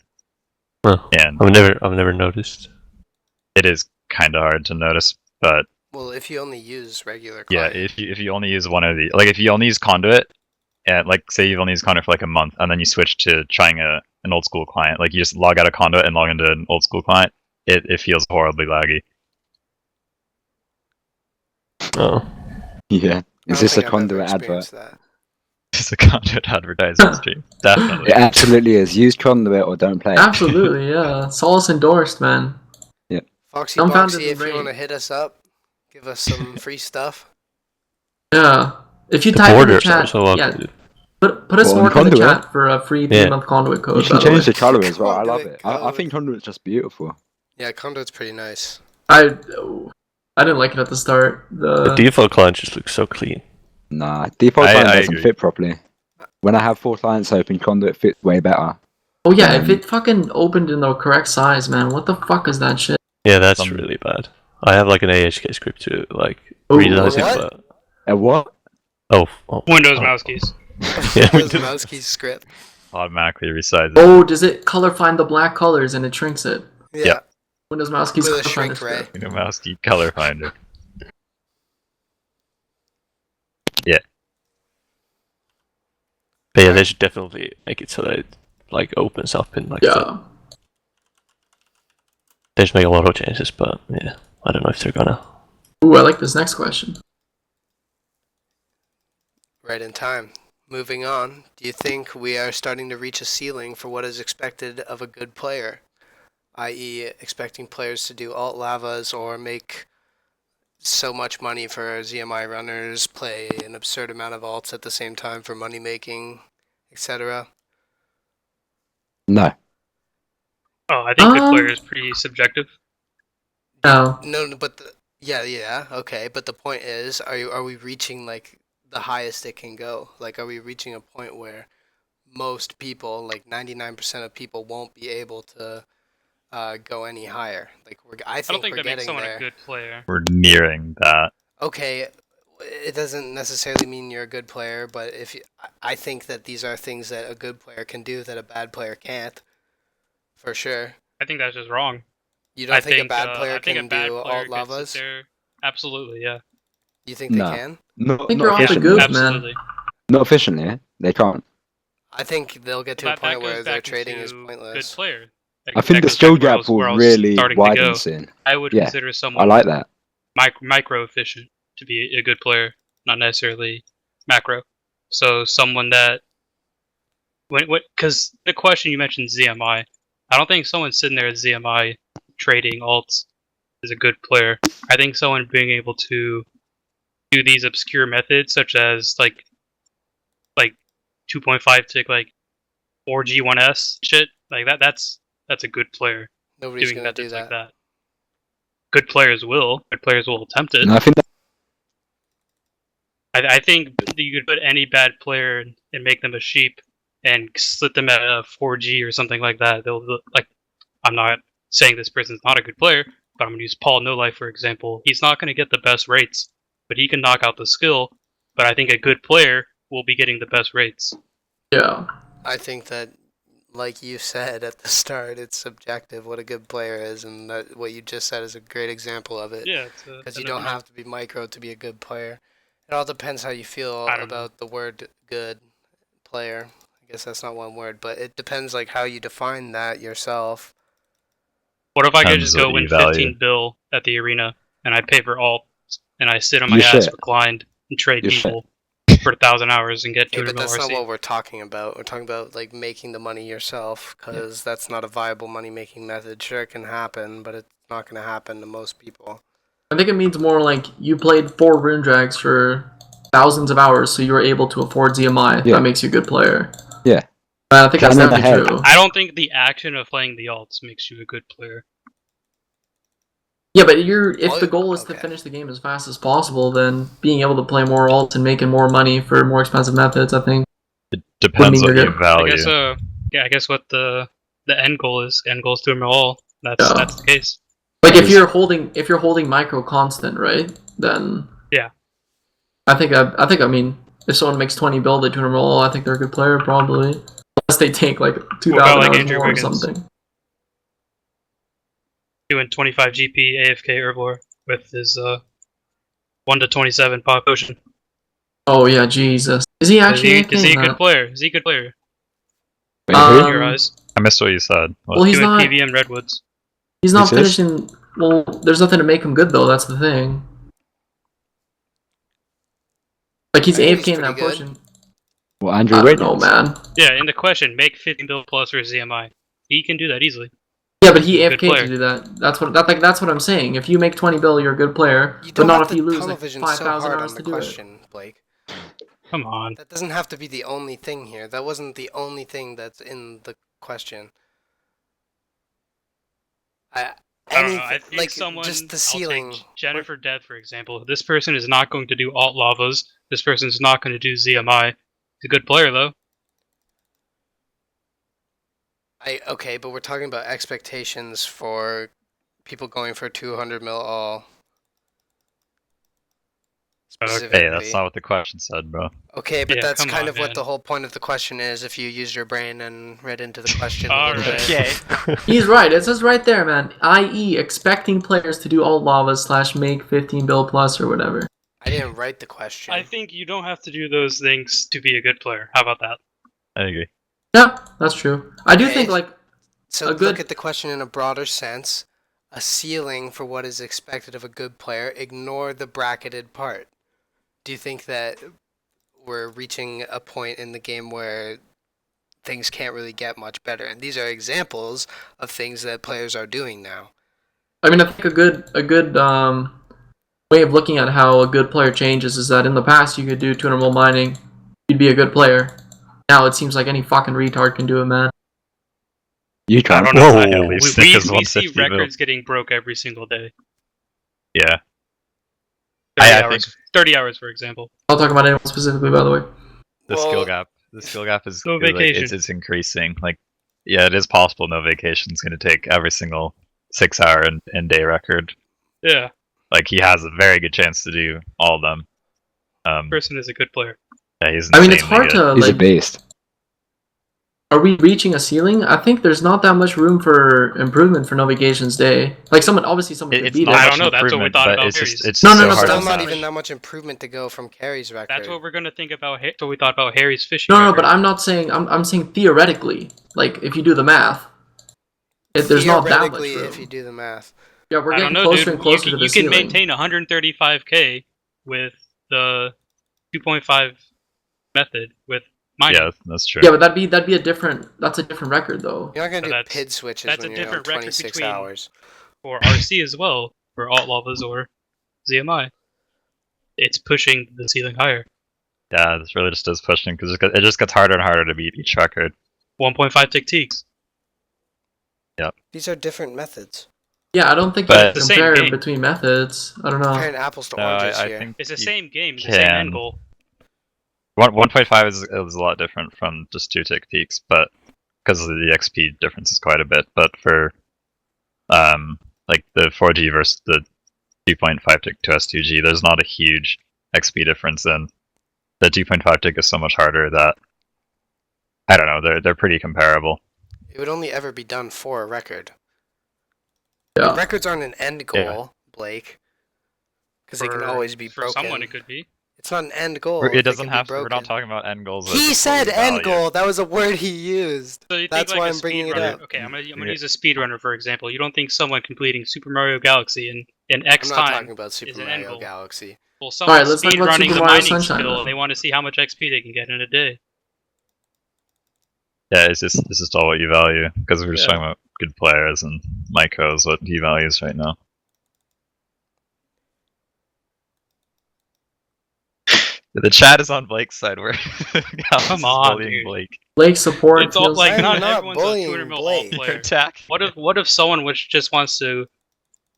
Huh. And I've never noticed. it is kind of hard to notice, but Well, if you only use regular yeah, client. if you only use one of the, like if you only use Conduit, and like say you've only used Conduit for like a month, and then you switch to trying an old school client, like you just log out of Conduit and log into an old school client, it feels horribly laggy. Oh, Yeah. I Is don't this a think I've ever Conduit advert? experienced that. It's a Conduit advertising stream, definitely. It absolutely is. Use Conduit or don't play it. Absolutely, yeah. Solace endorsed, man. Foxy Dumbfounded Boxy, if you brain. want to hit us up, give us some free stuff. Yeah. If you the type in the borders are chat, so ugly. yeah, put a Well, snort in the Conduit. chat for a free 3-month Conduit code. You can by the way. change the color as well. I love Conduit it. I code. think Conduit's just beautiful. Yeah, Conduit's pretty nice. I didn't like it at the start. The default client just looks so clean. Nah, default I client doesn't agree. fit properly. When I have 4 clients open, Conduit fits way better. Oh yeah, if it fucking opened in the correct size, man, what the fuck is that shit? Yeah, that's Some- really bad. I have like an AHK script to like Ooh, resize it, what? but What? Windows oh. mouse keys. Yeah, we There's do. mouse key script. Automatically resizes. Oh, does it color find the black colors and it shrinks it? Yeah. Yeah. Windows mouse keys With a color finder shrink ray. script. You know, mouse key color finder. But yeah, they should definitely make it so that it like opens up in like Yeah. they should make a lot of changes, but yeah, I don't know if they're gonna. Ooh, I like this next question. Right in time. Moving on, do you think we are starting to reach a ceiling for what is expected of a good player? I.e., expecting players to do alt lavas or make so much money for ZMI runners, play an absurd amount of alts at the same time for money making, etc. No. Oh, I think good Um, player is pretty subjective. No. No, but yeah, okay. But the point is, are we reaching like the highest it can go? Like, are we reaching a point where most people, like 99% of people, won't be able to go any higher? Like, I I don't think think we're that makes getting someone there. a good player. We're nearing that. Okay, it doesn't necessarily mean you're a good player, but I think that these are things that a good player can do that a bad player can't, for sure. I think that's just wrong. You don't think a bad I player think can a bad do player alt could lavas? sit there. Absolutely, yeah. You think they No. can? Not, think not you're off the efficiently. goop, man. Absolutely. Not efficiently, eh? They can't. I think they'll get to a That point goes where their back trading is into pointless. Good player. I think the goes skill back where I gap was- where I will was really starting to go. widen soon. I would Yeah, consider I someone like that. micro efficient to be a good player, not necessarily macro. So someone that Because the question you mentioned ZMI, I don't think someone sitting there at ZMI trading alts is a good player. I think someone being able to do these obscure methods, such as like 2.5 tick, like 4G1S shit, like that's a good player. Nobody's Doing gonna do methods like that. that. Good players will. Good players will attempt it. And I think that, I think you could put any bad player and make them a sheep and slit them at a 4G or something like that. They'll like. I'm not saying this person's not a good player, but I'm gonna use Paul No Life for example. He's not gonna get the best rates, but he can knock out the skill. But I think a good player will be getting the best rates. Yeah. I think that, like you said at the start, it's subjective what a good player is, and that what you just said is a great example of it. Yeah, Because you don't have to be micro to be a good player. It all depends how you feel I don't about the word good player. I guess that's not one word, but it depends like how you define that yourself. What if I could Depends just go what win you value. 15 bill at the arena and I pay for alt and I sit on my You ass should. reclined and trade You should. people for 1,000 hours and get Okay, 200 but that's mil not RC? what we're talking about. We're talking about like making the money yourself, because that's not a viable money-making method. Sure, it can happen, but it's not going to happen to most people. I think it means more like you played 4 rune drags for thousands of hours, so you were able to afford ZMI. Yeah. That makes you a good player. Yeah. I think that's Plan definitely ahead. true. I don't think the action of playing the alts makes you a good player. Yeah, but if the goal is to Okay. finish the game as fast as possible, then being able to play more alts and making more money for more expensive methods, I think. It depends mean what you're you good. I value. guess I guess what the end goal is. End goal is to them all. That's Yeah. that's the case. Like if you're holding micro constant, right? Then Yeah. I think I mean if someone makes 20 build at 200 roll, I think they're a good player probably. Unless they take like 2,000 like hours Andrew more or Wiggins? something. Doing 25 GP AFK Herbivore with his 1 to 27 pop potion. Oh yeah, Jesus. Is he actually Is he a AFKing good that? player? Is he a good player? Wait, In who? your eyes? I missed what you said. What? Well, he's Doing not. PVM Redwoods. He's not Who's this? finishing. Well, there's nothing to make him good though. That's the thing. Like he's I think he's AFKing that pretty good. portion. Well, Andrew I don't know, Wiggins. man. Yeah, in the question, make 15 build plus for ZMI. He can do that easily. Yeah, but he He's a good AFK'd player. to do that. That's what I'm saying. If you make 20 bill, you're a good player. You But don't not have if to you lose tunnel like vision 5,000 so hard hours on to the do it. question, Blake. Come on. That doesn't have to be the only thing here. That wasn't the only thing that's in the question. I don't know. I Anything think like someone. just the I'll ceiling. take Jennifer Death, for example. This person is not going to do alt lavas. This person is not going to do ZMI. He's a good player though. Okay, but we're talking about expectations for people going for 200 mil all. Specifically. Hey, that's not what the question said, bro. Okay, but Yeah, that's come kind on, of what man. the whole point of the question is. If you used your brain and read into the question a All little right. bit. He's right. It says right there, man. I.e., expecting players to do alt lavas / make 15 bill plus or whatever. I didn't write the question. I think you don't have to do those things to be a good player. How about that? I agree. Yeah, that's true. I do Okay. think like So a look good- at the question in a broader sense. A ceiling for what is expected of a good player. Ignore the bracketed part. Do you think that we're reaching a point in the game where things can't really get much better? And these are examples of things that players are doing now. I mean, I think a good way of looking at how a good player changes is that in the past you could do 200 mil mining, you'd be a good player. Now it seems like any fucking retard can do it, man. You I can't. don't know. Whoa. At least We Snickers see 150 mil. records getting broke every single day. Yeah. 30 I hours. 30 hours, for example. I'll talk about anyone specifically, by the way. The Well, skill gap. The skill gap is No like, vacation. it's increasing. Like, yeah, it is possible no vacation is going to take every single 6 hour and day record. Yeah, Like, he has a very good chance to do all of them. person is a good player. Yeah, he's I mean, it's insanely hard good. to He's a like. beast. Are we reaching a ceiling? I think there's not that much room for improvement for No Vacations Day. Like someone could It's beat not it. I much don't know, that's what we improvement, thought but about it's just Harry's. it's No, just no, so no, hard Still that's to not not- even that much improvement to go from Carrie's record. That's what we're gonna think about. That's what we thought about Harry's fishing. No, record. but I'm not saying. I'm saying theoretically. Like if you do the math, there's not that much Theoretically, room. if you do the math. Yeah, we're I don't getting know, closer dude. and closer you to the you ceiling. can maintain 135k with the 2.5 method with mining. Yeah, that's true. Yeah, but that'd be a different. That's a different record though. You're not gonna So do that's- PID switches that's when a you're on different record 26 between- hours. Or RC as well, for alt lavas or ZMI. It's pushing the ceiling higher. Yeah, this really just is pushing because it just gets harder and harder to beat each record. 1.5 tick-teaks. These are different methods. Yeah, I don't think But- you It's the can same compare game. between methods. I don't know. Comparing apples to No, oranges I here. think It's the you same game, the can. same end goal. 1.5 is a lot different from just 2 tick peaks, but because the XP difference is quite a bit. But for like the 4G versus the 2.5 tick to S2G, there's not a huge XP difference, and the 2.5 tick is so much harder that I don't know. They're pretty comparable. It would only ever be done for a record. Yeah. Records aren't an end goal, Yeah. Blake. Because they can always be For broken. someone, it could be. It's not an end goal. It They doesn't can be have to. We're not broken. talking about end goals. He as said full end value. goal. That was a word he used. So you That's think why like I'm a bringing it speedrunner. up. Okay, I'm gonna Yeah. use a speedrunner for example. You don't think someone completing Super Mario Galaxy in X I'm not time talking about Super is an end Mario goal. Galaxy. Well, someone Alright, let's talk about speedrunning Super the Mario mining Sunshine, skill then. and they want to see how much XP they can get in a day. Yeah, it's just all what you value because we're just Yeah. talking about good players, and Maiko is what he values right now. The chat is on Blake's side. Where Gallus Come is on, bullying dude. Blake. Blake support It's all feels like I'm not not everyone's a bullying 200 mil Blake. alt player. Attack. What if someone which just wants to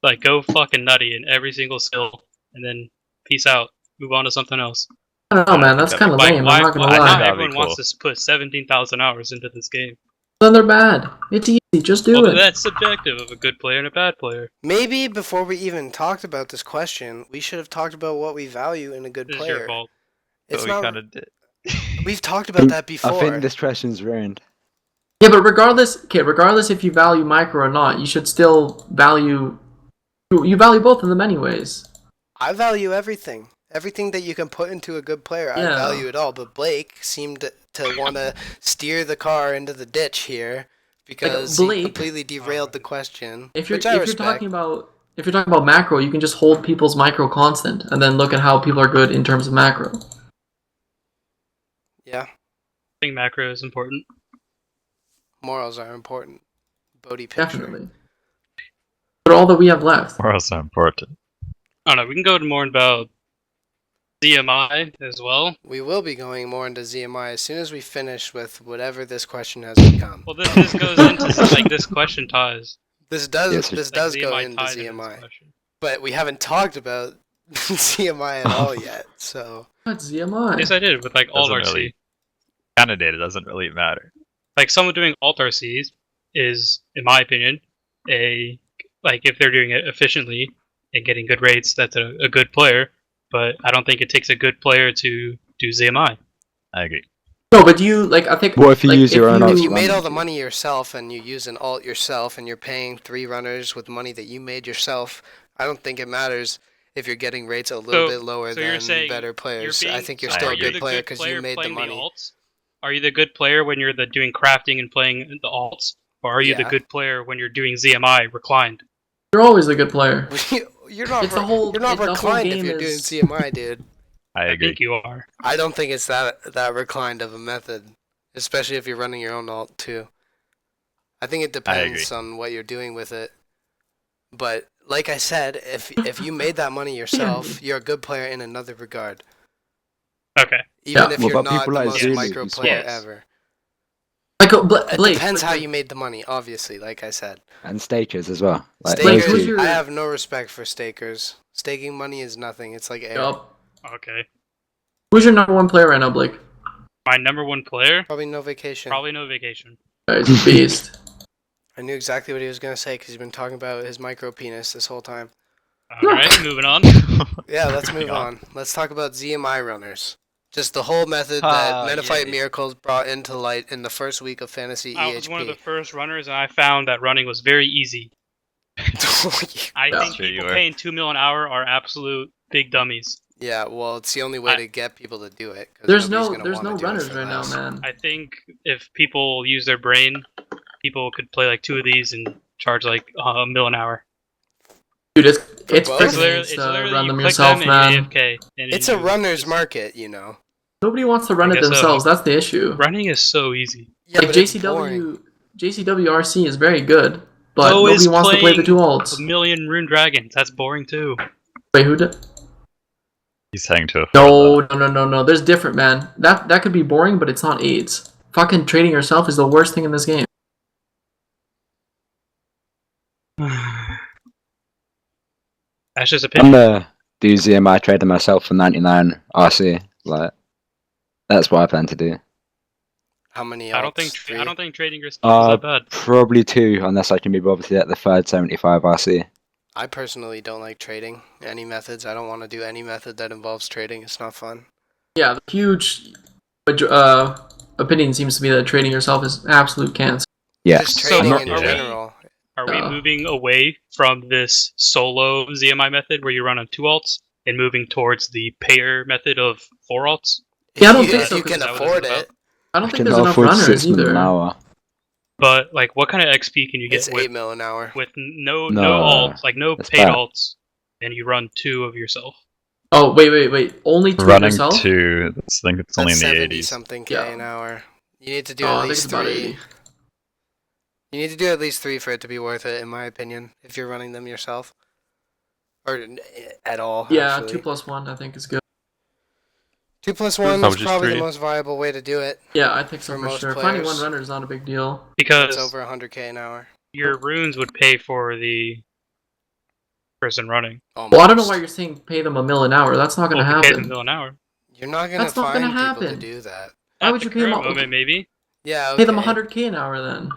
like go fucking nutty in every single skill and then peace out, move on to something else? I don't know, man. That's Like, kind of Like lame. why? I'm not gonna why Not lie. that'd be everyone wants cool. to put 17,000 hours into this game. Then they're bad. It's easy. Just do Well, it. that's subjective of a good player and a bad player. Maybe before we even talked about this question, we should have talked about what we value in a good This is your player. fault. It's But not. we kind of did. We've talked about that before. I think this question's ruined. Yeah, but regardless if you value micro or not, you should still value. You value both of them anyways. I value everything. Everything that you can put into a good player, I Yeah. value it all. But Blake seemed to want to steer the car into the ditch here because Blake- he completely derailed the question. If you're which I if you're respect. talking about macro, you can just hold people's micro constant and then look at how people are good in terms of macro. Yeah, I think macro is important. morals are important. Bodhi picture. Definitely. But all that we have left. Or else important. I don't know. We can go to more about ZMI as well. We will be going more into ZMI as soon as we finish with whatever this question has become. Well, this goes into like this question ties. This does Yes, this Like, does go ZMI into ties this ZMI, question. but we haven't talked about ZMI at all yet. So What's ZMI? Yes, I did with like alt Doesn't RC. really- Candidate, it doesn't really matter. Like someone doing alt RCs is, in my opinion, if they're doing it efficiently and getting good rates, that's a good player. But I don't think it takes a good player to do ZMI. I agree. No, but I think. What if you like, use your own if alt you made all the running? money yourself and you use an alt yourself and you're paying 3 runners with money that you made yourself, I don't think it matters if you're getting rates a little bit lower so you're than saying better players. I think you're so still are a you good the player good because player you made the playing money. alts? Are you the good player when you're doing crafting and playing the alts? Or are you the Yeah. good player when you're doing ZMI reclined? You're always a good player. You're not. It's the whole- you're not the whole reclined if game you're doing is- CMI, dude. I I agree. think you are. I don't think it's that reclined of a method, especially if you're running your own alt too. I think it depends on what you're doing with it. But like I said, if you made that money yourself, you're a good player in another regard. Okay. Even Yeah. if What you're about not people the like most Zulu micro who player swaps? ever. It It depends how you made the money, obviously, like I said. And stakers as well. Like Blake, those who's two. your- I have no respect for stakers. Staking money is nothing. It's like air. Yup. Okay. Who's your number one player right now, Blake? My number one player? Probably no vacation. Probably no vacation. He's a beast. I knew exactly what he was going to say because he's been talking about his micro penis this whole time. Alright, moving on. Yeah, let's move Yeah. on. Let's talk about ZMI runners. Just the whole method that Metaphite yay. Miracles brought into light in the first week of Fantasy I EHP. was one of the first runners, and I found that running was very easy. I Yeah. think Sure you people were. paying $2 million an hour are absolute big dummies. Yeah, well, it's the only way I- to get people to do it. 'cause There's nobody's no gonna there's wanna no do it runners for right now, less. man. I think if people use their brain, people could play like 2 of these and charge like $1 million an hour. Dude, it's both? freaking It's literally, run them you click yourself, them man. and AFK. And It's you a runner's just- market, you know. Nobody wants to run I it guess so. themselves. That's the issue. Running is so easy. Yeah, Like but it's boring. JCW RC is very good, but So nobody is wants to play the playing two alts. A million Rune Dragons. That's boring too. Wait, who did? He's saying to No. There's different, man. That could be boring, but it's not AIDS. Fucking trading yourself is the worst thing in this game. That's just I'm opinion. gonna do ZMI trading myself for 99 RC. Like, that's what I plan to do. How many? I don't alts? think trading yourself is that bad. Probably 2, unless I can be bothered to get the third 75 RC. I personally don't like trading any methods. I don't want to do any method that involves trading. It's not fun. Yeah, the huge opinion seems to be that trading yourself is absolute cancer. Yeah. Just So trading are in we- general. Are we moving away from this solo ZMI method where you run on 2 alts and moving towards the payer method of 4 alts? Yeah, I don't If think you- so, If you 'cause can is that what this afford is about? it, I don't I think can there's enough afford runners 6 mil an either. hour. But like, what kind of XP can you get it's with 8 mil an hour. no No, alts, like no that's paid bad. alts, and you run 2 of yourself? Oh, wait. Only two running yourself? 2. I think it's only in That's the 70 80s. something K Yeah. an hour. You need to do Oh, at I think least it's about 3. 80. You need to do at least 3 for it to be worth it, in my opinion, if you're running them yourself. Or at all, Yeah, actually. 2+1 I think is good. 2+1 How is much is probably the 3? most viable way to do it. Yeah, I think so For for most sure. Finding players. one runner is not a big deal. It's Because over 100K an hour. your runes would pay for the person running. Almost. Well, I don't know why you're saying pay them $1 million an hour. That's not gonna Well, if you pay them happen. $1 an hour. You're not gonna That's not find gonna people to happen. do that. Why At would the you pay them current all- moment, maybe. Yeah, okay. Pay them 100K an hour then.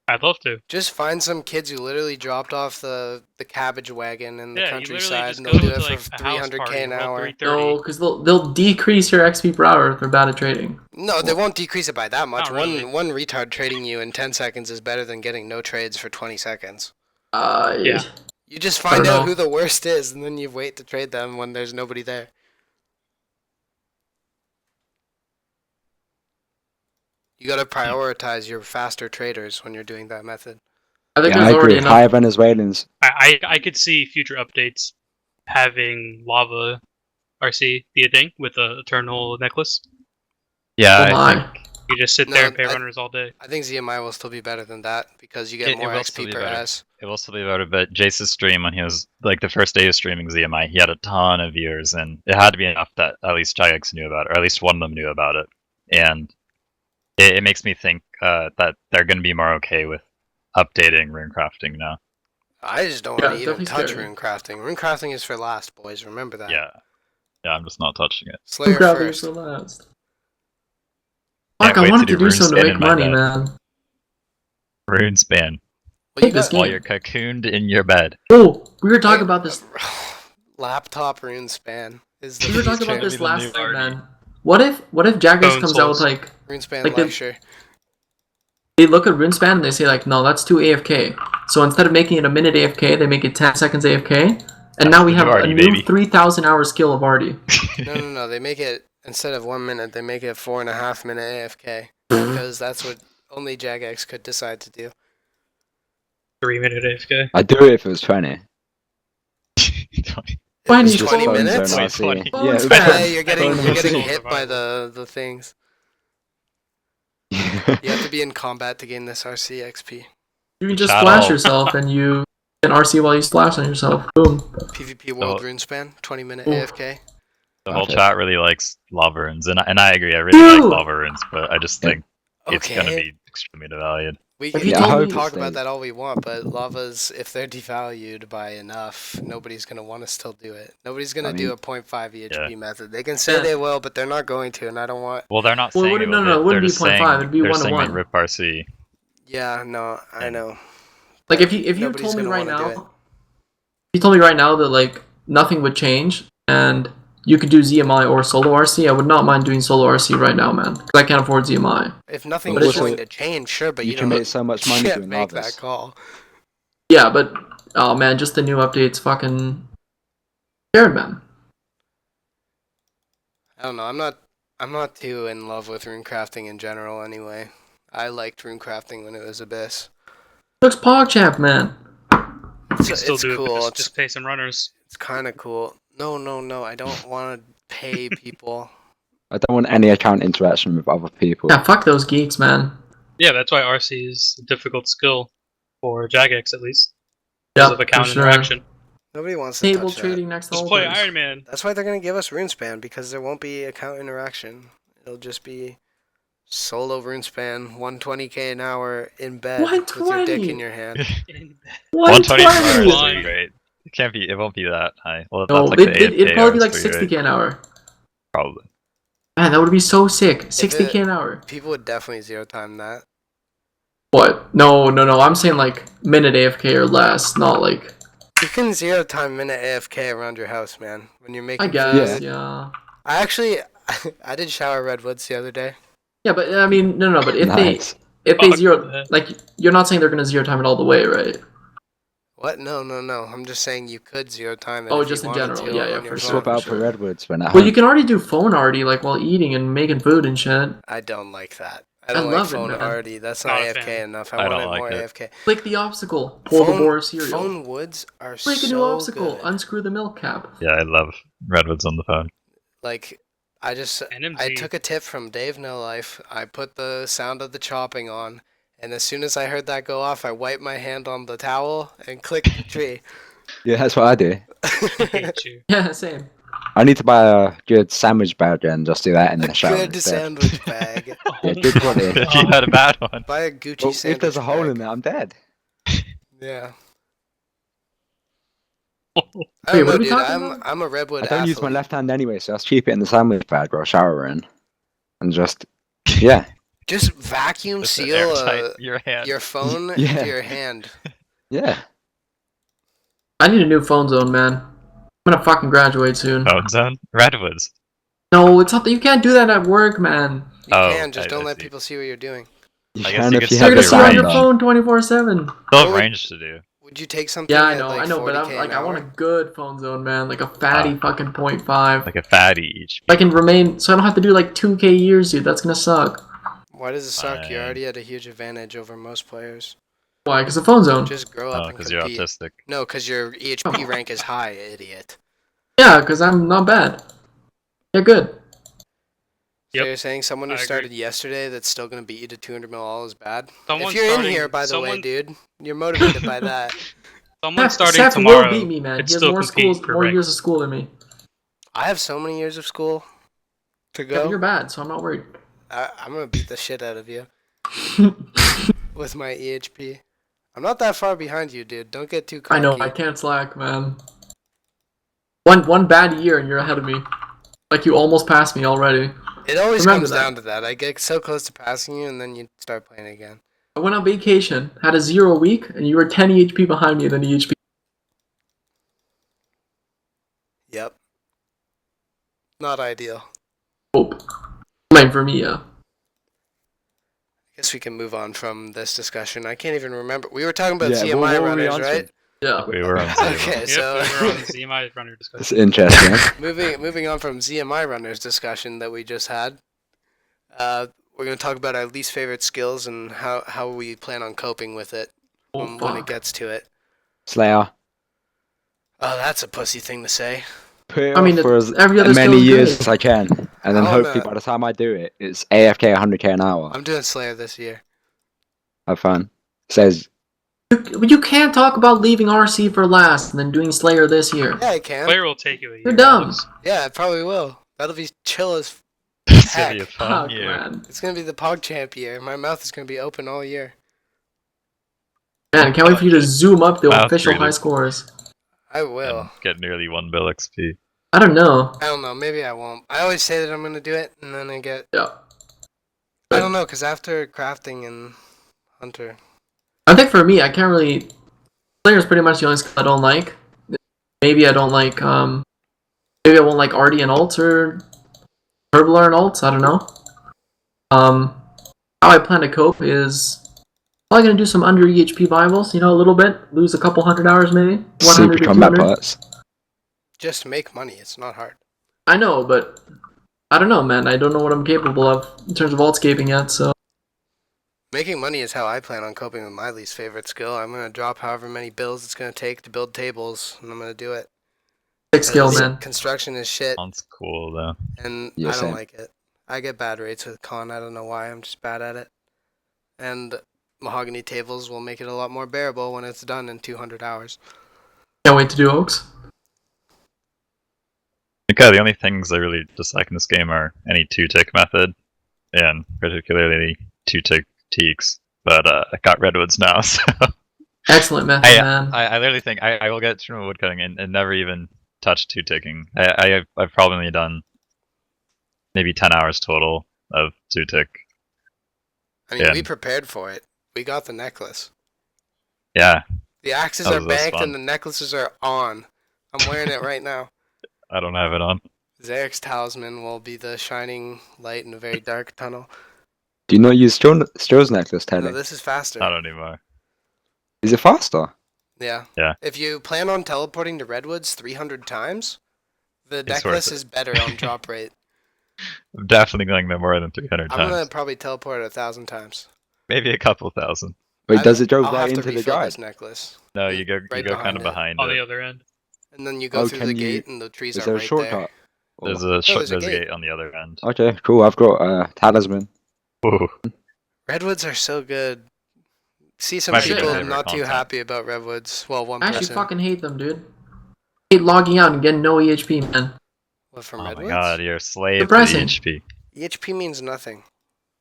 I'd love to. Just find some kids who literally dropped off the cabbage wagon in the Yeah, you literally countryside, just and go they'll do to it like for a house 300K party, an roll hour. 330. No, because they'll decrease your XP per hour if they're bad at trading. No, they won't decrease it by that much. Not really. One retard trading you in 10 seconds is better than getting no trades for 20 seconds. Yeah. You just I find don't out know. who the worst is, and then you wait to trade them when there's nobody there. You gotta prioritize your faster traders when you're doing that method. I think Yeah, I there's already agree. enough. Higher Venezuelans. I could see future updates having lava RC be a thing with the eternal necklace. Yeah, Oh I my. think You just sit No, there and pay I- runners all day. I think ZMI will still be better than that because you get It more will still XP be per better. S. it will still be about it, but Jace's stream when he was like the first day of streaming ZMI, he had a ton of viewers, and it had to be enough that at least Jagex knew about it, or at least one of them knew about it. And it makes me think that they're going to be more okay with updating rune crafting now. I just don't Yeah, want to even definitely touch scary. rune crafting. Rune crafting is for last, boys. Remember that. Yeah, I'm just not touching it. Slayer Grab first. these for last. Can't Fuck, I wait wanted to to do do something to RuneSpan make in my money, bed. man. Rune span Well, you this got game. while you're cocooned in your bed. Oh, we were talking about this. Laptop rune span is the We were talking future. about this Be the last new night, Artie. man. What if Jagex Phone comes out with souls. like Rune span Like the- lecture. they look at RuneSpan and they say like, no, that's too AFK. So instead of making it a minute AFK, they make it 10 seconds AFK. And now we the have new a Artie, new baby. 3,000 hour skill of Artie. No. They make it instead of 1 minute, they make it 4.5 minute AFK because that's what only Jagex could decide to do. 3-minute AFK. I'd do it if it was 20. Why It's do you 20 phone minutes. zone? RC. Funny. Phone Yeah, zone. Yeah, you're getting Phone you're getting zone. hit by the things. You have to be in combat to gain this RC XP. You can just Chat splash all. yourself and you can RC while you splash on yourself. Boom. PvP World Oh. Runespan, 20-minute Ooh. AFK. The whole Okay. chat really likes lava runes, and I agree. I really Ew! like lava runes, but I just Yeah. think it's gonna Okay. be extremely devalued. We If can you Yeah, I told hope me- talk it's about like- that all we want, but lavas, if they're devalued by enough, nobody's going to want to still do it. Nobody's going to I do mean- a 0.5 EHP Yeah. method. They can say Yeah. they will, but they're not going to, and I don't want... Well, they're not Well, it saying wouldn't- it will no, it be. wouldn't They're be just 0.5, saying it'd be they're 1 to saying they 1. rip RC. Yeah, no, I And- know. Like if you Nobody's told me gonna right wanna do now, it. if you told me right now that like nothing would change and you could do ZMI or solo RC, I would not mind doing solo RC right now, man. Because I can't afford ZMI. If nothing But was also, going to change, sure, but you you can don't make so much money can't doing make lavas. that call. Yeah, but oh man, just the new updates, fucking scared, man. I don't know. I'm not too in love with rune crafting in general anyway. I liked rune crafting when it was Abyss. Looks PogChamp, man. You can still It's do cool. it. Just pay some runners. It's kind of cool. No. I don't want to pay people. I don't want any account interaction with other people. Yeah, fuck those geeks, man. Yeah, that's why RC is a difficult skill for Jagex at least. Because Yep, of account for sure. interaction. Nobody wants to Table touch that. trading next to Just play altars. Iron Man. That's why they're gonna give us Runespan, because there won't be account interaction. It'll just be solo Runespan, 120k an hour in bed with your dick 120? in your hand. 120 an hour 120. is great. It can't be. It won't be that high. Well, No, that's like the it'd probably be like AFK hours for you, 60k an hour. Probably. Man, that would be so sick. 60k an hour. People would definitely zero time that. What? No. I'm saying like minute AFK or less, not like. You can zero time minute AFK around your house, man. When you're making I guess, food. yeah. I actually, I did shower redwoods the other day. Yeah, but I mean, no. But if Nice. they Fuck zero, that. like you're not saying they're gonna zero time it all the way, right? What? No. I'm just saying you could zero time it. Oh, if just you in wanted general. to Yeah, on your for phone. sure. Swap out for redwoods when at Well, home. you can already do phone already, like while eating and making food and shit. I don't like that. I I don't like love it, phone man. already. That's Not not a AFK fan. enough. I I want don't it like more it. AFK. Click the obstacle. Pull the boar of cereal. Phone woods are Click a new so obstacle. good. Unscrew the milk cap. Yeah, I love redwoods on the phone. Like, I NMZ. took a tip from Dave No Life. I put the sound of the chopping on, and as soon as I heard that go off, I wiped my hand on the towel and clicked the tree. Yeah, that's what I do. I hate you. Yeah, same. I need to buy a good sandwich bag and just do that in A the shower good instead. sandwich bag. Yeah, good quality. If you had a bad one. Buy a Gucci Well, sandwich if there's a hole bag. in there, I'm dead. Yeah. Wait, I don't what know, are we dude. talking about? I'm a redwood I don't use my athlete. left hand anyway, so just keep it in the sandwich bag while showering. And just, yeah. Just vacuum Just seal airtight your hand. your phone Yeah. into your hand. Yeah. I need a new phone zone, man. I'm gonna fucking graduate soon. Phone zone? Redwoods. No, it's not that you can't do that at work, man. You Oh, can, just I don't let see. people see what you're doing. You I guess can you if could you still You're have gonna the see on do your sound range. on. phone 24/7. Still What have would- range to do. Would you take something Yeah, at like I know, but 40K like an I want a hour? good phone zone, man, like a fatty fucking 0.5. Like a fatty each. I can remain, so I don't have to do like 2k years, dude. That's gonna suck. Why does it suck? You're Fine. already at a huge advantage over most players. Why? Because the phone zone. Just grow up Oh, and because you're compete. autistic. No, because your EHP rank is high, idiot. Yeah, because I'm not bad. Yeah, good. So Yep, you're saying someone who I agree. started yesterday that's still gonna beat you to 200 mil all is bad? Someone If you're in starting- here, by the way, someone- dude, you're motivated by that. Someone starting Seth tomorrow. will beat me, man. could He has still more compete schools, for more rank. years of school than me. I have so many years of school to Yeah, but you're go. bad, so I'm not worried. I'm gonna beat the shit out of you with my EHP. I'm not that far behind you, dude. Don't get too cocky. I know, I can't slack, man. One bad year and you're ahead of me. Like you almost passed me already. It always Remember comes that. down to that. I get so close to passing you, and then you start playing again. I went on vacation, had a 0 week, and you were 10 EHP behind me than EHP. Yep. Not ideal. Hope. I mean, for me, yeah. I guess we can move on from this discussion. I can't even remember. We were talking about Yeah, CMI what were we runners, on to? right? Yeah. We were on Okay, Yep, so we were on ZMI runner It's discussion. interesting. moving on from ZMI runners discussion that we just had. We're gonna talk about our least favorite skills and how we plan on coping with it Oh, when it fuck. gets to it. Slayer. Oh, that's a pussy thing to say. Put it I mean, off for as every other many skill is years great. as I can. And then Oh, hopefully no. by the time I do it, it's AFK 100k an hour. I'm doing Slayer this year. Have fun. Says, You can't talk about leaving RC for last and then doing Slayer this year. Yeah, I can. Player will take you a year. You're dumb. Alex. Yeah, it probably will. That'll be chill as. It's gonna be a Heck. fun Fuck, year. man. It's gonna be the PogChamp year. My mouth is gonna be open all year. Man, I can't wait for you to zoom up the Mouth official breathing. high scores. I will. And get nearly 1 bill XP. I don't know. I don't know. Maybe I won't. I always say that I'm gonna do it, and then I get. Yeah. I don't know, cause after crafting and hunter, I think for me, I can't really. Slayer's pretty much the only skill I don't like. Maybe I don't like. Maybe I won't like Artie and Alt or Herblar and Alt. I don't know. How I plan to cope is probably gonna do some under EHP Bibles. You know, a little bit, lose a couple hundred hours maybe. 100 super to combat 200. parts. just make money. It's not hard. I know, but I don't know, man. I don't know what I'm capable of in terms of altscaping yet. So Making money is how I plan on coping with my least favorite skill. I'm gonna drop however many bills it's gonna take to build tables, and I'm gonna do it. sick skill, 'Cause man. Construction is shit, Sounds cool though. and Yeah, I don't same. like it. I get bad rates with con. I don't know why. I'm just bad at it. And mahogany tables will make it a lot more bearable when it's done in 200 hours. Can't wait to do Oaks. Okay, the only things I really dislike in this game are any 2-tick method, and particularly 2-tick teaks. But I got redwoods now, so Excellent method, man. I literally think I will get through woodcutting and never even touch 2-ticking. I've probably done maybe 10 hours total of 2-tick. I mean, we prepared for it. We got the necklace. Yeah. The axes are banked and the necklaces are on. I'm wearing it right now. I don't have it on. Zarek's talisman will be the shining light in a very dark tunnel. Do you not use Stroh's necklace, Teddy? No, this is faster. Not anymore. Is it faster? Yeah. Yeah. If you plan on teleporting to Redwoods 300 times, the necklace is better on drop rate. I'm definitely going there more than 300 times. I'm going to probably teleport 1,000 times. Maybe a couple thousand. Wait, does it go I'll right have to into the refill guide? this necklace. No, you go kind of it. behind On it. the other end. And then you go through the gate and the trees Is are there a right shortcut? there. There's a gate on the other end. Okay, cool. I've got a talisman. Ooh. Redwoods are so good. See some Might be people favorite not too content. happy about Redwoods. Well, one I actually person. fucking hate them, dude. I hate logging out and getting no EHP, man. What, from Oh Redwoods? my god, you're a slave Depressing. to the HP. EHP means nothing.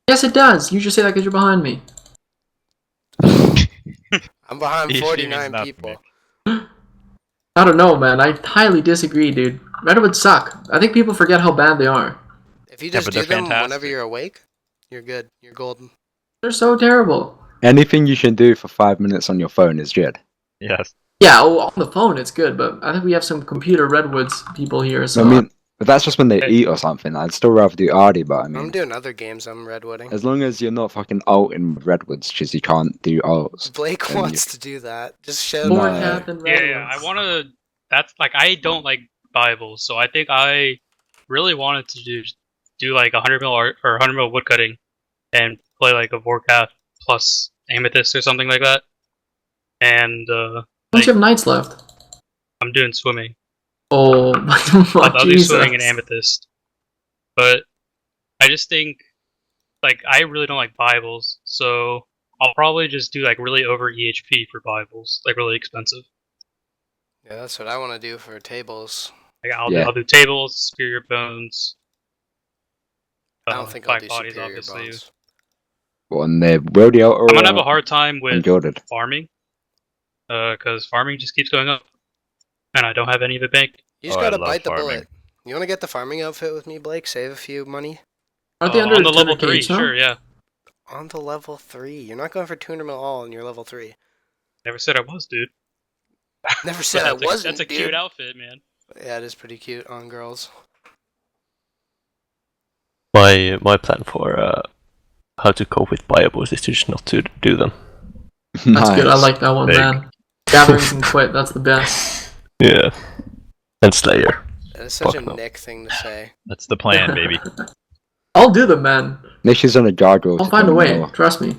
Yes, it does. You just say that because you're behind me. I'm behind EHP 49 means nothing, people. I don't know, man. I highly disagree, dude. Redwoods suck. I think people forget how bad they are. If you just but do they're them whenever fantastic. you're awake, you're good. You're golden. They're so terrible. Anything you can do for 5 minutes on your phone is good. Yes. Yeah, on the phone it's good, but I think we have some computer Redwoods people here, so... I mean, but that's just when they eat or something. I'd still rather do Ardy, but I I'm mean, doing other games. I'm redwooding. as long as you're not fucking ulting with redwoods, because you can't do ults. Blake then wants to do that. Just show No. More me. cat than Redwoods. Yeah, I want to. That's like I don't like Bibles, so I think I really wanted to do like 100 mil art or 100 mil woodcutting, and play like a Vorkath plus Amethyst or something like that. And How much you have nights left? I'm doing swimming. Oh, I'll do Jesus. swimming and Amethyst, but I just think like I really don't like Bibles, so I'll probably just do like really over EHP for Bibles, like really expensive. Yeah, that's what I want to do for tables. Like I'll do tables, Superior Bones. I don't think I'll Black do Bodies, superior obviously. bones. On the rodeo or I'm gonna have a hard time with Gilded. farming, because farming just keeps going up, and I don't have any of it banked. You just I gotta love bite the farming. bullet. You want to get the farming outfit with me, Blake? Save a few money? Aren't they under On the level 200K 3, each, no? sure, yeah. On to level 3. You're not going for 200 mil all and you're level 3. Never said I was, dude. Never said I That's wasn't, That's a dude. cute outfit, man. Yeah, it is pretty cute on girls. My plan for how to cope with Bibles is to just not to do them. That's good. I like that one, Big. man. Gatherings and quit. That's the best. Yeah. And Slayer. That is such Fuck a no. Nick thing to say. That's the plan, baby. I'll do them, man. Nick is on a gargoyle. I'll find a way. Trust me.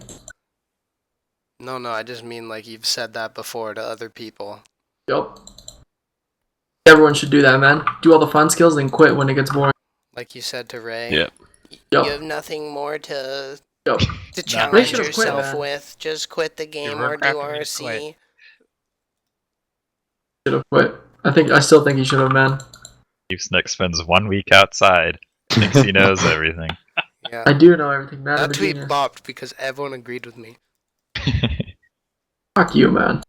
No, I just mean like you've said that before to other people. Yup. Everyone should do that, man. Do all the fun skills and quit when it gets boring. Like you said to Ray. Yeah. Yup. You have nothing more to Yup. challenge should've quit, yourself man. with. Just quit the game You're or do crafting me to RC. quit. Should have quit. I still think he should have, man. Nick spends 1 week outside. Thinks he knows everything. Yeah. I do know everything, man. I'm That a tweet genius. bopped because everyone agreed with me. Fuck you, man.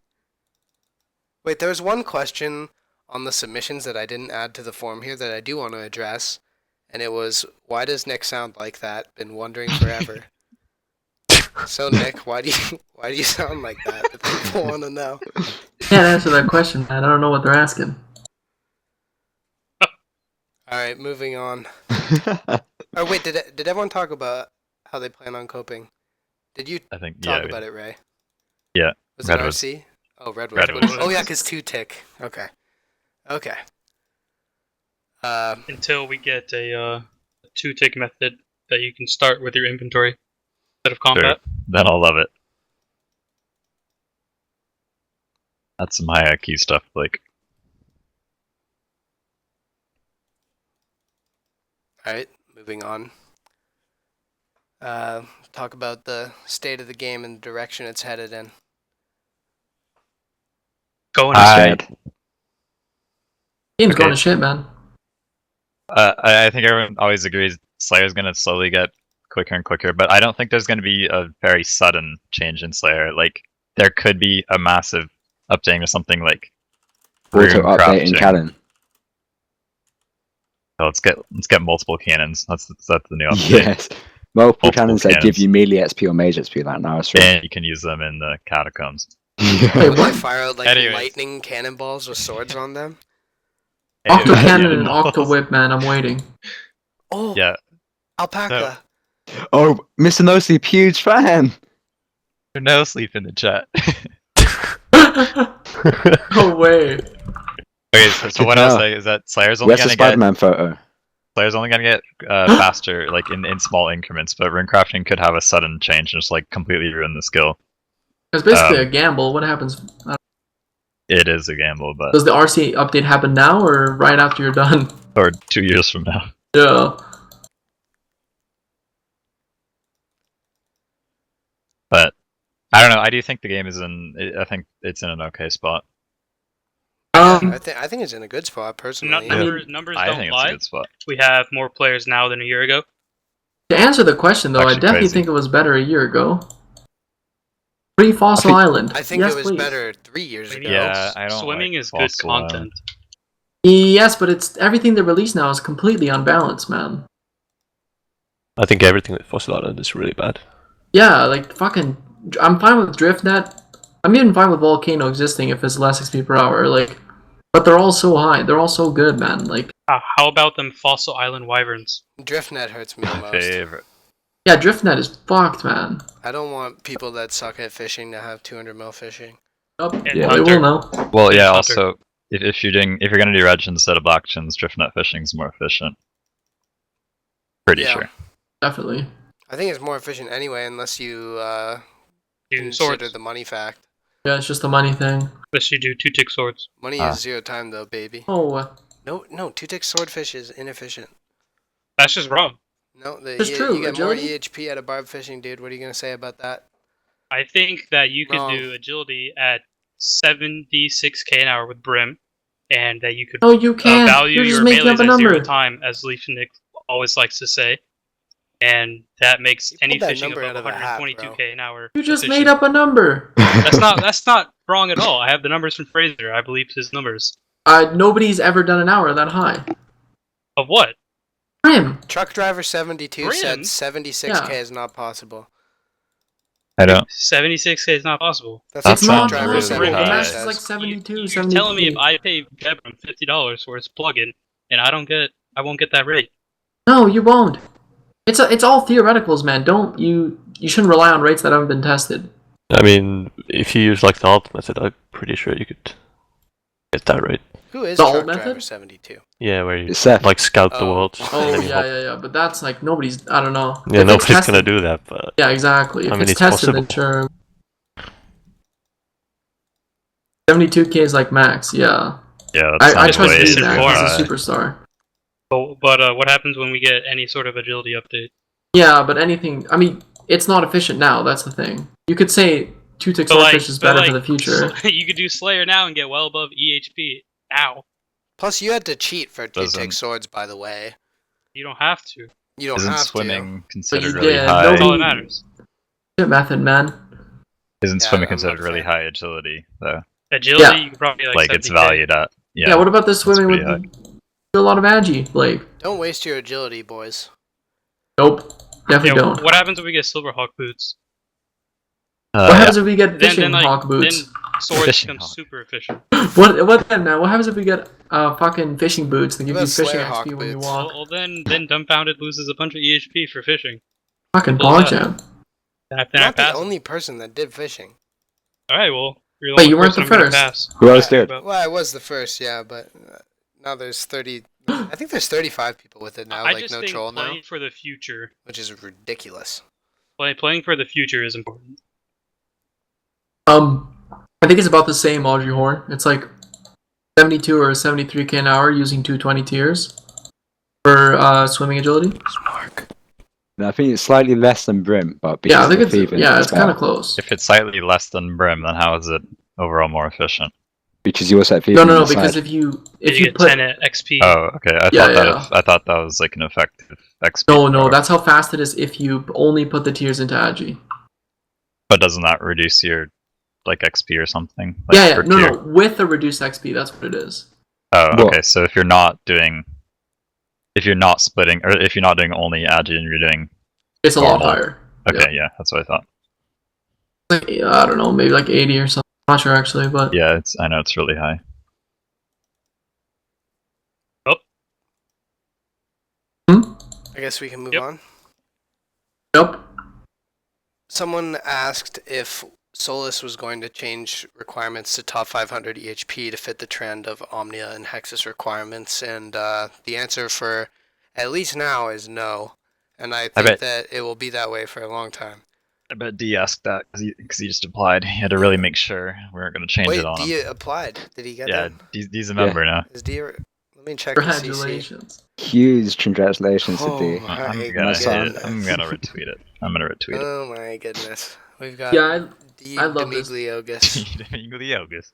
Wait, there was one question on the submissions that I didn't add to the form here that I do want to address, and it was, why does Nick sound like that? Been wondering forever. So Nick, why do you sound like that? The people want to know. Can't answer that question, man. I don't know what they're asking. All right, moving on. Oh wait, did everyone talk about how they plan on coping? Did you I think, talk yeah. about it, Ray? Yeah, Was it Redwoods. RC? Oh, Redwoods. Redwoods. Oh yeah, cause 2-tick. Okay. Okay. Until we get a 2-tick method that you can start with your inventory instead of combat. Then I'll love it. That's some high IQ stuff, Blake. All right, moving on. talk about the state of the game and the direction it's headed in. Going to shit. Game's Okay. going to shit, man. I think everyone always agrees Slayer's gonna slowly get quicker and quicker, but I don't think there's gonna be a very sudden change in Slayer. Like, there could be a massive updating or something like Auto rune update in crafting. cannon. So let's get multiple cannons. That's the new update. Yes. Multiple cannons that give cannons. you melee XP or mage XP like now. That's right. And you can use them in the catacombs. Wait, Would they what? fire out like Anyways. lightning cannonballs with swords on them? Octo Yeah. Cannon and Octo Whip, man. I'm waiting. Oh, Yeah. alpaca. Oh, Mr. No Sleep, huge fan. No sleep in the chat. No way. Okay, so what I'll say is that Slayer's only Where's the gonna get Spider-Man photo? Slayer's only gonna get faster, like in small increments, but rune crafting could have a sudden change and just like completely ruin the skill. It's basically a gamble. What happens? It is a gamble, but Does the RC update happen now or right after you're done? or 2 years from now. Yeah. But I don't know. I do think the game is I think it's in an okay spot. Um, I think it's in a good spot personally. Numbers I don't think it's a lie. good spot. We have more players now than a year ago. to answer the question, though, I Actually definitely crazy. think it was better a year ago. Pre-Fossil Island. I think Yes, it was please. better 3 years ago. Yeah, I don't. Swimming like is good Fossil Island. content. Yes, but it's everything they release now is completely unbalanced, man. I think everything with Fossil Island is really bad. Yeah, like fucking. I'm fine with DriftNet. I'm even fine with Volcano existing if it's less XP per hour. Like, but they're all so high. They're all so good, man. Like, How about them Fossil Island Wyverns? DriftNet hurts me the My most. favorite. yeah, DriftNet is fucked, man. I don't want people that suck at fishing to have 200 mil fishing. Oh, And yeah, they Hunter. will know. Well, yeah. Hunter. Also, if you're gonna do reg instead of black chins, driftnet fishing is more efficient. Pretty Yeah. sure. Definitely. I think it's more efficient anyway, unless you Do consider swords. the money fact. Yeah, it's just a money thing. Unless you do 2-tick swords. Money is 0 time though, baby. Oh, No, 2-tick swordfish is inefficient. That's just wrong. No, It's you true, get more agility? EHP out of barb fishing, dude. What are you gonna say about that? I think that you could Wrong. do agility at 76k an hour with Brim, and that you could no, you can't. value You're just your making melees up a at 0 number. time, as Leafnik always likes to say. And that makes You any pulled that fishing number above out of a hat, 122k an hour. You just efficient. made up a number. That's not wrong at all. I have the numbers from Fraser. I believe his numbers. Nobody's ever done an hour that high. Of what? Prim. Truck driver 72 said Brim? 76k Yeah. is not possible. I don't. 76k is not possible. That's That's It's what not truck sounds driver really possible. 72 The high. max is says. like 72, You're 73. telling me if I pay Gebram $50 for his plugin, and I won't get that rate. No, you won't. It's all theoreticals, man. You shouldn't rely on rates that haven't been tested. I mean, if you use like the alt method, I'm pretty sure you could get that right. Who is The truck old driver method? 72? Yeah, where you It's Seth. like scout the Oh. world. Oh and then you hop. yeah. But that's like nobody's. I don't know. Yeah, If it's nobody's tested- gonna do that, but Yeah, exactly. If I mean, it's it's tested, then possible. sure. 72k is like max. Yeah, Yeah, that I sounds trust way you, Decent too man. for He's high. a superstar. But what happens when we get any sort of agility update? Yeah, but anything. I mean, it's not efficient now. That's the thing. You could say 2-tick But, like- swordfish is but, better for like, the future. You could do Slayer now and get well above EHP. Ow. Plus, you had to cheat for Doesn't- 2-tick swords, by the way. You don't have to. You don't Isn't have swimming But considered you really did. high? That's all that Nobody- matters. Shit method, man. Isn't Yeah, swimming I'm not considered a really fan. high agility though? Agility, Yeah. you could probably like, Like it's 70K. valued at. Yeah. Yeah. What about this swimming with pretty a lot of agi? Like, to. Don't waste your agility, boys. nope. Definitely Yeah, don't. what happens if we get Silverhawk boots? What happens if we get Then, fishing like, hawk boots? then swords Fishing become hawk. super efficient. What then, man? What happens if we get fucking fishing boots that give What you about fishing Slayer hawk XP when you boots? walk? Well, then Dumbfounded loses a bunch of EHP for fishing. Fucking Simple as Pogchamp. Then I You're not the pass. only person that did fishing. Alright, well, you're the Wait, only you weren't person the I'm gonna first. pass. Who else did? But Well, I was the first, yeah, but now there's 30. I think there's 35 people with it now, I like just no think troll now, playing for the future, which is ridiculous. playing for the future is important. I think it's about the same Audrey Horn. It's like 72 or 73k an hour using 220 tiers for swimming agility. Mark. No, I think it's slightly less than Brim, but Yeah, I because think of the it's thieving, it's kind better. of close. If it's slightly less than Brim, then how is it overall more efficient? Because you also have thieving No, on the because side. if you You get put 10 XP. Oh, okay. I thought that was like an effective XP. no, that's how fast it is if you only put the tiers into Agi. But doesn't that reduce your like XP or something? Like, Yeah, per no, tier? no, with a reduced XP, that's what it is. Oh, Well- okay. So if you're not splitting, or if you're not doing only Agi and you're doing, It's a lot Normal. higher. okay, yeah, that's what I thought. Like, I don't know, maybe like 80 or something. I'm not sure actually, but Yeah, I know it's really high. I guess we can move Yep. on. Nope. Someone asked if Solace was going to change requirements to top 500 EHP to fit the trend of Omnia and Hexus requirements, and the answer for at least now is no. And I think bet- that it will be that way for a long time. I bet D asked that because he just applied. He had to really make sure we weren't going to change Wait, it on D him. applied. Did he get Yeah, in? D's a member now. Is D? Let me check the CC. Congratulations. Huge congratulations Oh to D. my I'm goodness. gonna son. hit it. I'm gonna retweet it. I'm gonna retweet it. Oh my goodness. We've got Yeah, D I love this. Demigliogus.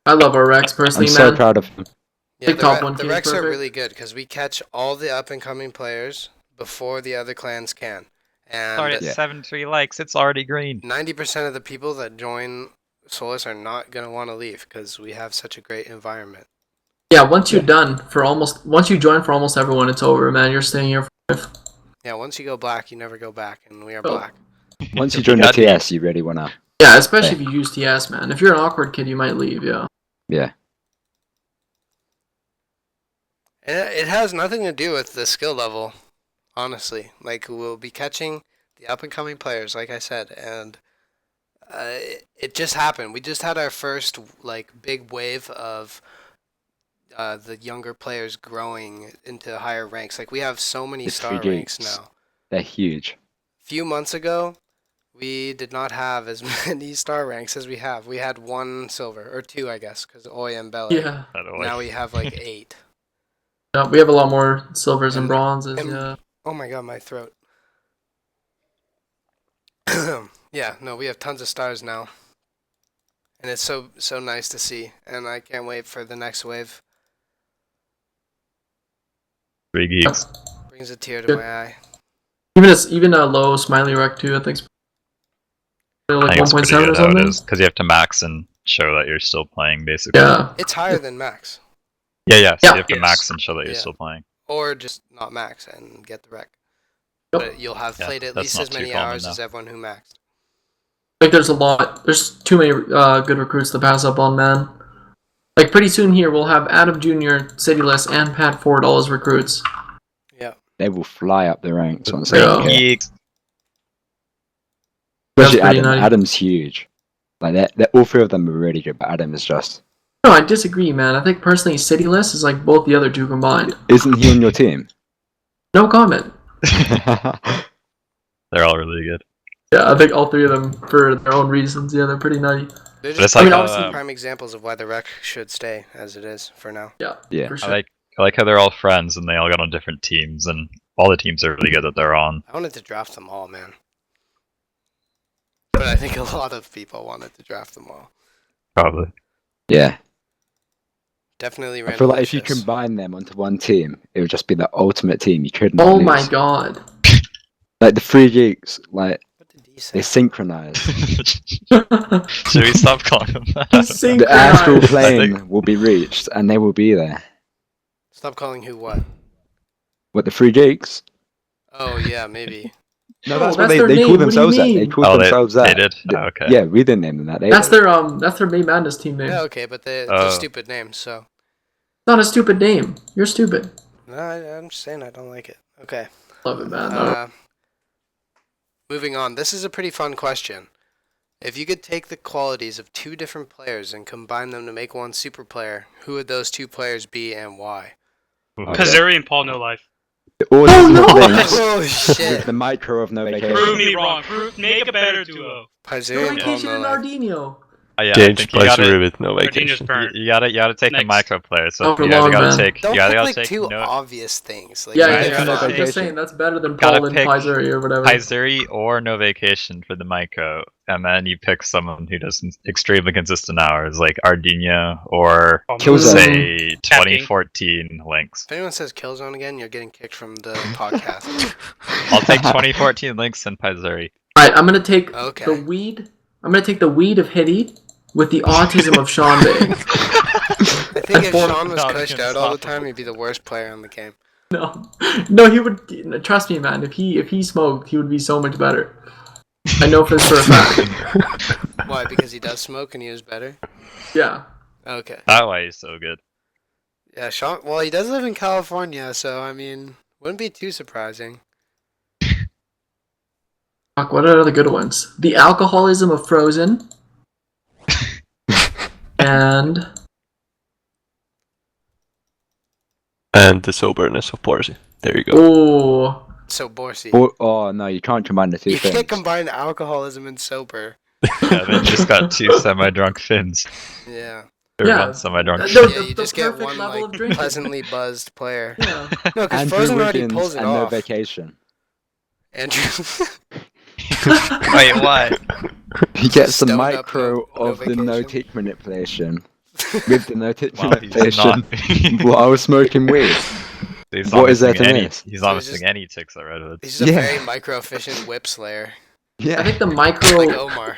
I love our Rex I'm personally, so man. proud of him. Yeah, Think top one the team's Rex are perfect. really good because we catch all the up and coming players before the other clans can. Sorry, And Yeah. 73 likes. It's already green. 90% of the people that join Solace are not going to want to leave because we have such a great environment. Yeah, once you're done once you join for almost everyone, it's over, man. You're staying here for life. Yeah, once you go black, you never go back, and we are Oh. black. Once you join the TS, you really wanna. Yeah, especially if you use TS, man. If you're an awkward kid, you might leave, yeah. Yeah. And it has nothing to do with the skill level, honestly. Like, we'll be catching the up and coming players, like I said, and it just happened. We just had our first like big wave of the younger players growing into higher ranks. Like, we have so many The star free ranks gates. now. They're huge. A few months ago, we did not have as many star ranks as we have. We had 1 silver, or 2, I guess, because Oi and Bella. Yeah. Now we have like 8. Yeah, we have a lot more silvers and And- bronzes, and- yeah. Oh my god, my throat. Yeah, no, we have tons of stars now. And it's so nice to see. And I can't wait for the next wave. 3 geeks. Brings a tear to Good. my eye. Even a low smiley rec too, I think. I Like think it's pretty 1.7 or good how it something. is because you have to max and show that you're still playing, basically. Yeah. It's higher than max. Yeah. So Yeah. you have to Yes. max and show that you're Yeah. still playing. Or just not max and get the rec. Yep. But you'll have Yeah, played at that's least not as too many common hours now. as everyone who maxed. Like there's too many good recruits to pass up on, man. Like pretty soon here we'll have Adam Jr., Cityless, and Pat Ford all as recruits. Yeah. They will fly up the ranks once they Yeah. get here. Geeks. That's Especially pretty Adam. nutty. Adam's huge. Like all 3 of them are really good, but Adam is just. No, I disagree, man. I think personally Cityless is like both the other two combined. Isn't he on your team? No comment. They're all really good. Yeah, I think all 3 of them for their own reasons. Yeah, they're pretty nutty. They're But it's just like obviously- prime examples of why the rec should stay as it is for now. Yeah, Yeah. for I sure. like how they're all friends and they all got on different teams and all the teams are really good that they're on. I wanted to draft them all, man. But I think a lot of people wanted to draft them all. Probably. Yeah. Definitely I Randall feel like if you Lucius. combine them onto one team, it would just be the ultimate team. You couldn't. Oh lose. my god. Like the 3 geeks, like What did he they say? synchronize. Should we stop calling them that? Sync- The astral Synchronize. plane will be reached, and they will be there. Stop calling who what? What the 3 geeks? Oh yeah, maybe. No, No, that's what that's they their call name. What do you themselves that. They mean? call Oh, themselves they that. did? Oh, okay. Yeah, we didn't name them that. They That's their May Madness team name. Yeah, It's okay, but they're Oh. stupid names, so. not a stupid name. You're stupid. No, I'm just saying I don't like it. Okay. Love it, man. Moving on. This is a pretty fun question. If you could take the qualities of 2 different players and combine them to make one super player, who would those 2 players be and why? Kazuri and Paul No Life. The order Oh, of no! things Oh with shit! the micro of no Prove vacation. me wrong. Make a better duo. Pizzeria and Paul Vacation No and Life. Ardino. I Change think you plays gotta, with no Gardenia's vacation. burn. you gotta take the Next. micro player. So Oh, for you either long, gotta man. take, Don't you either pick gotta like take two no obvious things. Like, Yeah, you yeah, either yeah. gotta I'm take- just saying that's better than gotta Paul and pick Pizeri or whatever. Pizeri or no vacation for the micro, and then you pick someone who does extremely consistent hours, like Ardino or Killzone. say Cat King. 2014 Lynx. if anyone says Killzone again, you're getting kicked from the podcast. I'll take 2014 Lynx and Pizeri. All right, I'm gonna take Okay. the weed. I'm gonna take the weed of Hitty with the autism of Sean Bay. I think if Four- Sean was Not pushed gonna out all the stop time, he'd be the worst player on the game. No, he would. Trust me, man. If he smoked, he would be so much better. I know for a fact. Why? Because he does smoke and he was better? Yeah. Okay. That's why he's so good. Yeah, Sean. Well, he does live in California, so I mean, wouldn't be too surprising. Fuck. What are the good ones? The alcoholism of Frozen. And the soberness of Parsi. There you go. oh, So Borsey. Oh no, you can't combine the two You things. can't combine alcoholism and sober. Yeah, then you just got two semi-drunk Finns. Yeah. Or Yeah. one semi-drunk. The- Fin. Yeah, you the just get perfect one level of like drinking. pleasantly buzzed player. yeah. No, because Andrew Frozen already Wiggins pulls it and no off. vacation. Andrew. Wait, what? He gets the Stoned up, micro no of the no vacation. tick manipulation. With the no tick Well, he's manipulation, not. while I was smoking weed. He's What not is there missing to any. miss? He's So not he's missing just- any ticks at Redwood. He's just a Yeah. very micro efficient whip slayer. I Yeah. think the micro, Like Omar.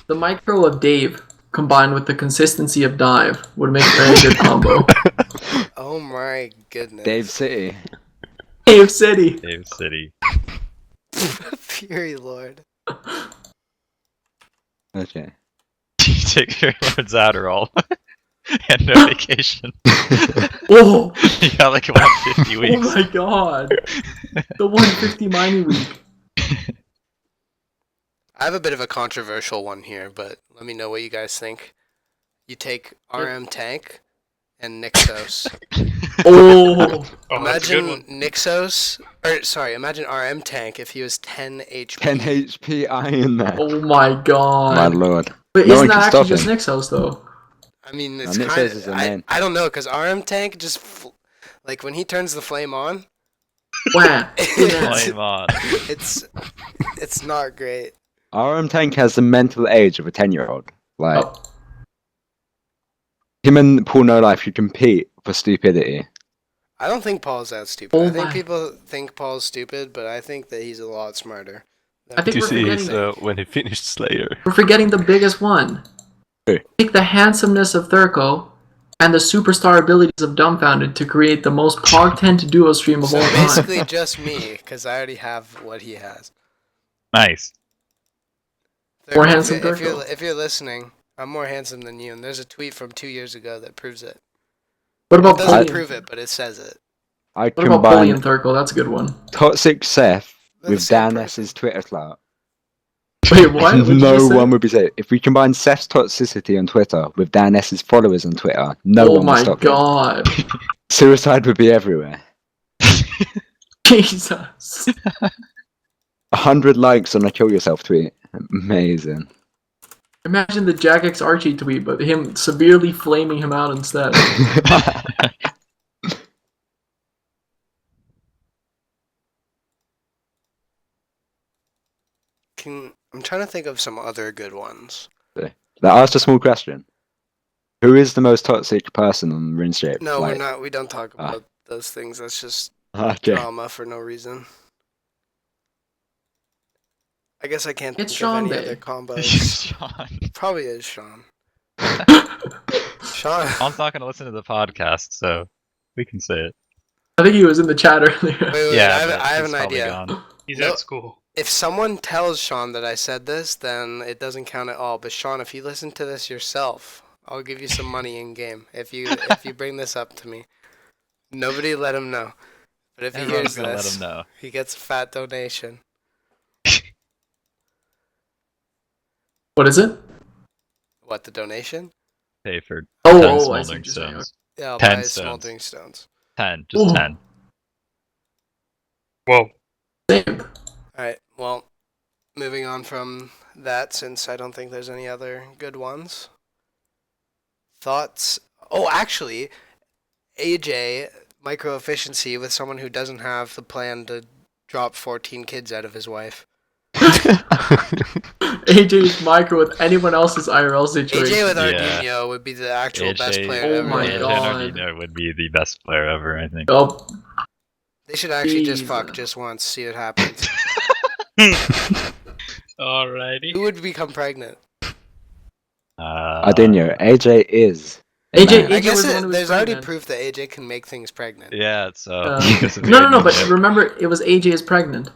the micro of Dave combined with the consistency of Dive would make a very good combo. Oh my goodness. Dave City. Dave City. Dave City. Fury Lord. Okay. You take your Lord's Adderall. And no vacation. Oh, You got like 150 oh weeks. my god. The 150 mining week. I have a bit of a controversial one here, but let me know what you guys think. You take RM Tank and Nixos. Oh, Oh, that's a good Imagine one. Nixos, or sorry, imagine RM Tank if he was 10 HP. 10 HP Iron Man. oh my god. My lord. But No isn't one that can actually stop just him. Nixos though? I mean, it's Nixos kind is of. a man. I don't know, because RM Tank just. Like, when he turns the flame on, Wham. Flame on. it's not great. RM Tank has the mental age of a 10-year-old. Like, Oh, him and Paul No Life should compete for stupidity. I don't think Paul's that stupid. Oh I think my- people think Paul's stupid, but I think that he's a lot smarter. I think Did you we're see forgetting his, when he finished Slayer? we're forgetting the biggest one. Who? Take the handsomeness of Thurko and the superstar abilities of Dumbfounded to create the most Pog-10 duo stream of So all time. basically just me, because I already have what he has. Nice. More If handsome you- if you're, Durko. if you're listening, I'm more handsome than you, and there's a tweet from 2 years ago that proves it. What It about doesn't Polly? prove it, but it says it. I What about Polly and combine Thurko? That's a good one. Toxic Seth They're the with same Dan person. S's Twitter clout. Wait, what? What'd you just No say? one would be safe. If we combine Seth's toxicity on Twitter with Dan S's followers on Twitter, no Oh one would my stop him. god. Suicide would be everywhere. Jesus. 100 likes on a kill yourself tweet. Amazing. Imagine the Jagex Archie tweet, but him severely flaming him out instead. I'm trying to think of some other good ones. Now, ask a small question. Who is the most toxic person on RuneScape? No, Like, we're not. We don't talk about those things. That's just Okay. drama for no reason. I guess I can't It's think Sean of any Day. other combos. Sean. Probably is Sean. Sean. Sean's not gonna listen to the podcast, so we can say it. I think he was in the chat earlier. Wait, Yeah, I have he's an probably idea. gone. He's No. at school. If someone tells Sean that I said this, then it doesn't count at all. But Sean, if you listen to this yourself, I'll give you some money in game if you bring this up to me. Nobody let him know. But if he Everyone's hears gonna let this, him know. he gets a fat donation. What is it? What, the donation? Pay for Oh, 10 I see smoldering what you're saying. stones. Yeah, I'll 10 buy stones. smoldering stones. 10, just Ooh. 10. Whoa. Same. Alright, well, moving on from that, since I don't think there's any other good ones. thoughts? Oh, actually, AJ micro efficiency with someone who doesn't have the plan to drop 14 kids out of his wife. AJ's micro with anyone else's IRL situation. AJ with Yeah. Ardino would be the actual best AJ player Oh ever. my AJ God. and Ardino would be the best player ever, I think. Oh, They should actually just Jesus. fuck just once, see what happens. Alrighty. Who would become pregnant? Ardino, AJ is. a AJ man. I guess was the one who was there's already pregnant. proof that AJ can make things pregnant. Yeah, so. No, but remember, it was AJ is pregnant.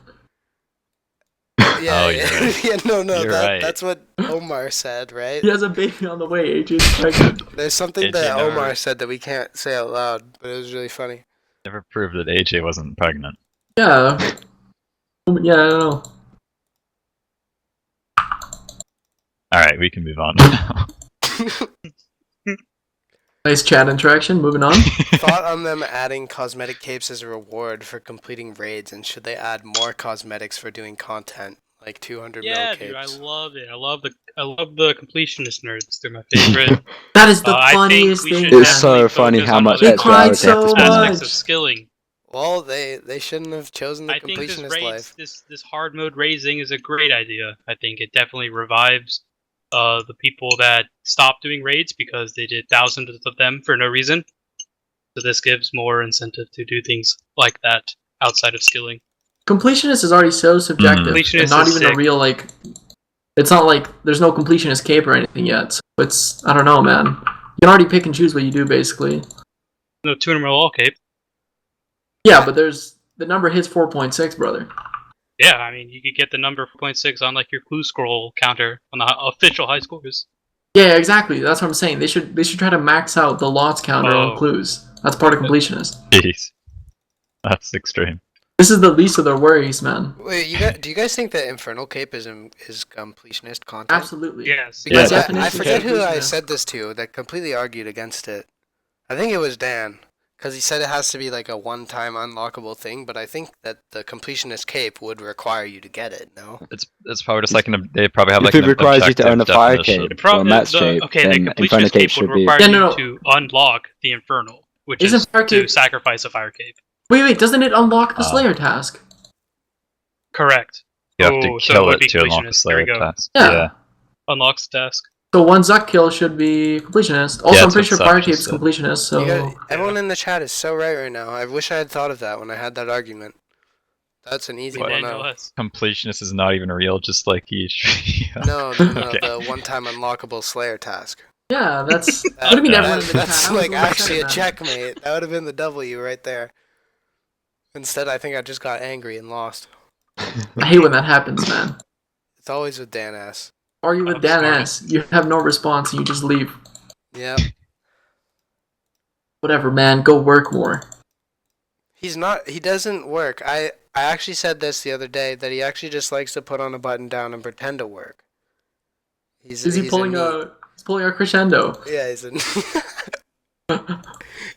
Yeah, Oh, yeah. you're right. Yeah, no, You're right. that's what Omar said, right? He has a baby on the way. AJ is pregnant. There's something AJ that never- Omar said that we can't say out loud, but it was really funny. Never proved that AJ wasn't pregnant. Yeah. Yeah, I don't know. Alright, we can move on. Nice chat interaction. Moving on. Thought on them adding cosmetic capes as a reward for completing raids, and should they add more cosmetics for doing content, like 200 Yeah, mil dude, I capes? love it. I love the completionist nerds. They're my favorite. That is the I think funniest we thing. should It's man. so definitely funny focus how on much other He extra cried hours they have to so spend. aspects of much. skilling. Well, they shouldn't have chosen the I think this completionist raids, life. this hard mode raising is a great idea. I think it definitely revives the people that stopped doing raids because they did thousands of them for no reason. So this gives more incentive to do things like that outside of skilling. Completionist is already so subjective, Completionist and not is even a sick. real like. It's not like there's no completionist cape or anything yet. So it's I don't know, man. You can already pick and choose what you do, basically. No 200 mil all cape. Yeah, but there's the number hits 4.6, brother. Yeah, I mean you could get the number 4.6 on like your clue scroll counter on the official high scores. Yeah, exactly. That's what I'm saying. They should try to max out the lots counter on Oh. clues. That's part of completionist. Jeez. That's extreme. This is the least of their worries, man. Wait, do you guys think that Infernal Cape is completionist content? Absolutely. Yes. Because Yeah, I definition forget of who I completionist. said this to that completely argued against it. I think it was Dan, because he said it has to be like a one-time unlockable thing, but I think that the completionist cape would require you to get it, no? It's probably just like they probably have like If it an requires you to own a objective fire definition. cape Pro- or a match the- cape, okay, the then Inferno completionist Cape cape should would be. require Yeah, you no. to unlock the Infernal, which Isn't is fire to cape- sacrifice a fire cape. Wait, doesn't it unlock the Slayer task? Correct. You have to Oh, so kill would it be to unlock the completionist. There we Slayer go. task. Yeah. Unlocks the task. So one Zuck kill should be completionist. Also, Yeah, I'm that's pretty sure what Zuck fire just cape's said. completionist. So Everyone in the chat is so right now. I wish I had thought of that when I had that argument. That's an easy Yeah, one no out. less. Completionist is not even real, just like each. No, Okay. the one-time unlockable Slayer task. yeah, that's. That- What do you mean that- everyone in the that's chat? I was like the one that actually said a that. checkmate. That would have been the W right there. Instead, I think I just got angry and lost. I hate when that happens, man. It's always with Dan S. Argue with I'm Dan sorry. S. You have no response and you just leave. Yep. Whatever, man. Go work more. He doesn't work. I actually said this the other day, that he actually just likes to put on a button down and pretend to work. Is he pulling neat- He's pulling a crescendo. Yeah, he's in.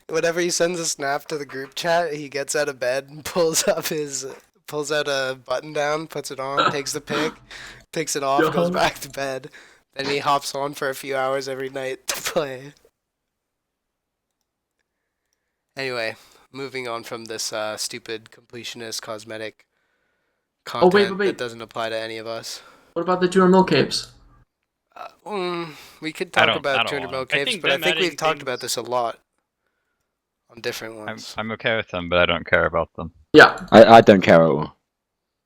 Whenever he sends a snap to the group chat, he gets out of bed and pulls out a button down, puts it on, takes the pic, takes it off, goes Yo. back to bed. Then he hops on for a few hours every night to play. Anyway, moving on from this stupid completionist cosmetic content wait. that doesn't apply to any of us. What about the 200 mil capes? We could I talk don't about want 200 mil I capes, think but I them think we've adding talked about things- this a lot on different I'm, ones. I'm okay with them, but I don't care about them. Yeah, I don't care at all.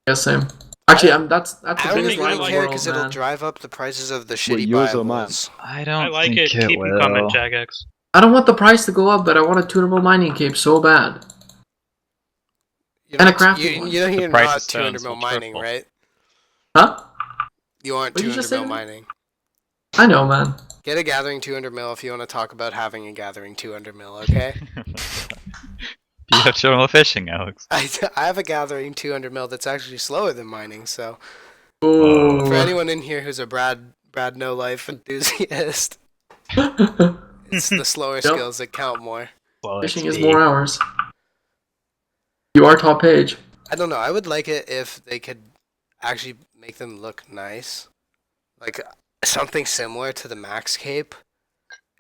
yeah, same. Actually, that's the I don't biggest really lie in the care world, because it'll man. drive up the prices of the Well, shitty yours or mine? bibles. I don't I like think it. Keep will. them coming, Jagex. I don't want the price to go up, but I want a 200 mil mining cape so bad. You're And a not- crafting you, one. you know The you're price not of stones 200 mil will mining, triple. right? Huh? You aren't What did you 200 just mil say to me? mining. I know, man. Get a gathering 200 mil if you want to talk about having a gathering 200 mil, okay? You have general fishing, Alex. I have a gathering 200 mil that's actually slower than mining, so Ooh. for anyone in here who's a Brad No Life enthusiast, it's the slower Yep. skills that count more. Well, Fishing XP. is more hours. You are top page. I don't know. I would like it if they could actually make them look nice, like something similar to the Max Cape,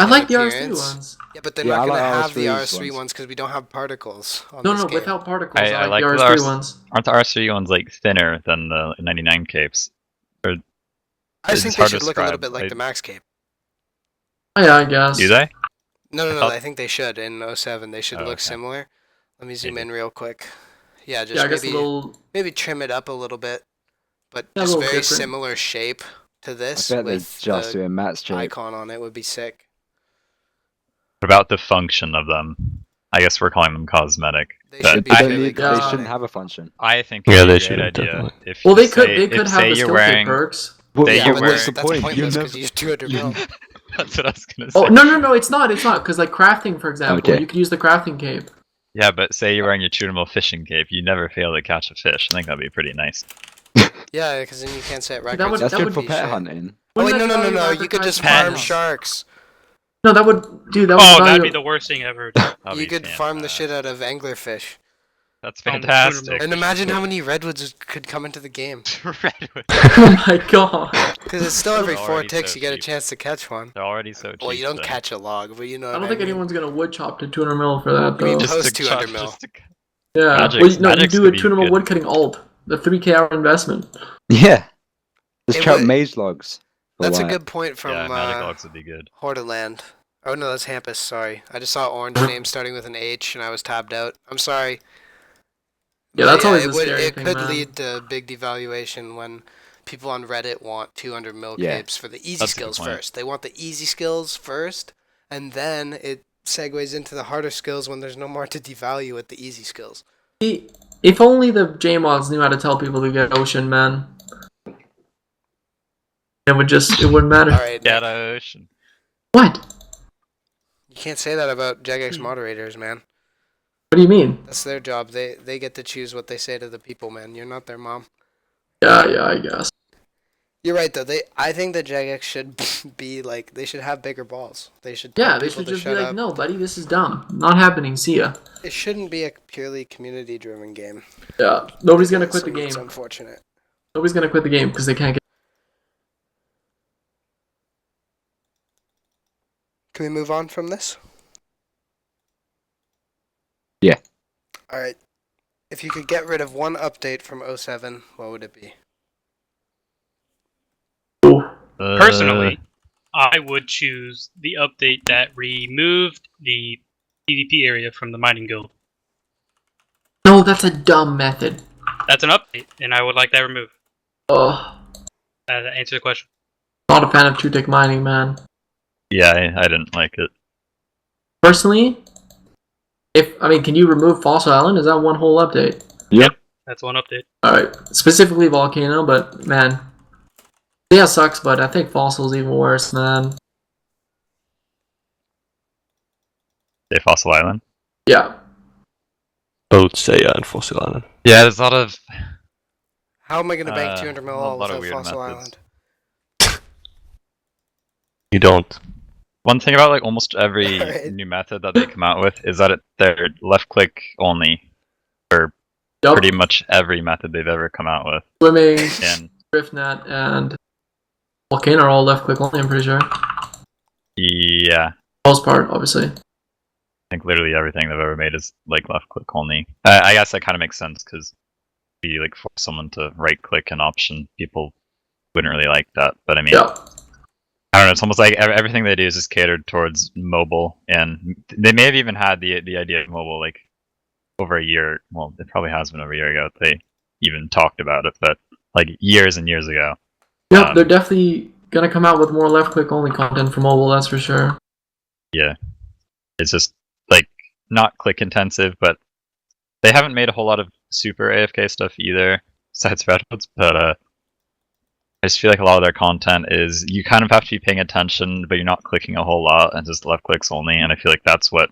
I in like the R3 appearance. ones. Yeah, but they're Yeah, not I gonna like have the R3's R3 ones. ones because we don't have particles on No, this no, game. without particles. I I like like the the R3 R- ones. Aren't the R3 ones like thinner than the 99 capes? I just It's think they hard to should look a little describe. bit like the Max Cape. Oh, yeah, I guess. Do they? No, I no, thought- I think they should in 07. They should Oh, look okay. similar. Let me zoom Maybe. in real quick. Yeah, just Yeah, I guess maybe a little. maybe trim it up a little bit, but Yeah, a just little very different. similar shape to I this bet they with just the do a match shape. icon on it would be sick. What about the function of them? I guess we're calling them cosmetic. They But should be They, I, don't purely need, they Yeah. shouldn't cosmetic. have a function. I think Yeah, it'd be they a great shouldn't, idea definitely. if Well, they say, could if have say the you're skill wearing. tape perks. Well, Say Yeah, you're but wearing- what's the that's point? pointless You because you use 200 mil. That's what I was gonna say. Oh no, it's not. It's not because like crafting, for example, Okay. you could use the crafting cape. Yeah, but say you're wearing your tunable fishing cape, you never fail to catch a fish. I think that'd be pretty nice. Yeah, because then you can't set records. that would- That's that good would for be pet shit. hunting. Oh wait, Wouldn't no, that no, no, value no! You could just advertise farm pets? sharks. No, that would, dude. That would Oh, value. that'd be the worst thing ever. That'd You be could farm the shit fantastic. out of anglerfish. That's Oh, the 200 fantastic. mil. And imagine how many redwoods could come into the game. Redwood. Oh my god. Because it's still every They're 4 already ticks so you get a cheap. chance to catch one. They're already so cheap. Well, you don't though. catch a log, but you know I what don't think mean. anyone's gonna wood chop to 200 mil for that You mean though. post Just to 200 cut- mil. just to cut- Yeah. Magic's- Well, no, you Magic's do a could be 200 mil good. wood cutting alt. The 3k hour investment. Yeah. Just It chop would- maize logs. for That's a like- good point from Yeah, magic logs would be good. Hordaland. Oh no, that's Hampus, sorry. I just saw orange name starting with an H and I was tabbed out. I'm sorry. Yeah, But that's always it the would, scary it thing, could man. lead to big devaluation when people on Reddit want 200 mil Yeah. capes for the easy That's a good skills point. first. They want the easy skills first, and then it segues into the harder skills when there's no more to devalue with the easy skills. See, if only the JMods knew how to tell people to get Ocean, man. It wouldn't matter. Alright, Get Nick, ocean. What? you can't say that about JegX moderators, man. What do you mean? That's their job. They get to choose what they say to the people, man. You're not their mom. Yeah, I guess. You're right though. I think the JegX should be like they should have bigger balls. They should Yeah, tell they people should to just be shut like, up. no, buddy, this is dumb. Not happening. See ya. It shouldn't be a purely community driven game. Yeah, nobody's gonna It's- quit the It's game. unfortunate. Nobody's gonna quit the game because they can't get. Can we move on from this? Yeah. Alright. If you could get rid of one update from 07, what would it be? Personally, I would choose the update that removed the PvP area from the mining guild. No, that's a dumb method. That's an update, and I would like that removed. Ugh. That answer the question. Not a fan of two-tick mining, man. yeah, I didn't like it. Personally, can you remove Fossil Island? Is that one whole update? That's one update. Alright, specifically Volcano, but man. Yeah, sucks, but I think Fossil's even worse, man. Say Fossil Island. Yeah. Both Seiya and Fossil Island. Yeah, there's a lot of. How am I going to bank 200 mil a all lot of without weird Fossil methods. Island? You don't. One thing about like almost every Alright. new method that they come out with is that they're left click only for Yup. pretty much every method they've ever come out with. Swimming, And Driftnet, and Volcano are all left click only, I'm pretty sure. yeah, Most part, obviously. I think literally everything they've ever made is like left click only. I guess that kind of makes sense because if you like force someone to right click an option, people wouldn't really like that. But I mean, Yeah. I don't know. It's almost like everything they do is just catered towards mobile, and they may have even had the idea of mobile like over a year. Well, it probably has been over a year ago. They even talked about it, but like years and years ago. Yep, they're definitely gonna come out with more left click only content for mobile, that's for sure. Yeah, it's just like not click intensive, but they haven't made a whole lot of super AFK stuff either, besides Redwoods. But I just feel like a lot of their content is you kind of have to be paying attention, but you're not clicking a whole lot and just left clicks only. And I feel like that's what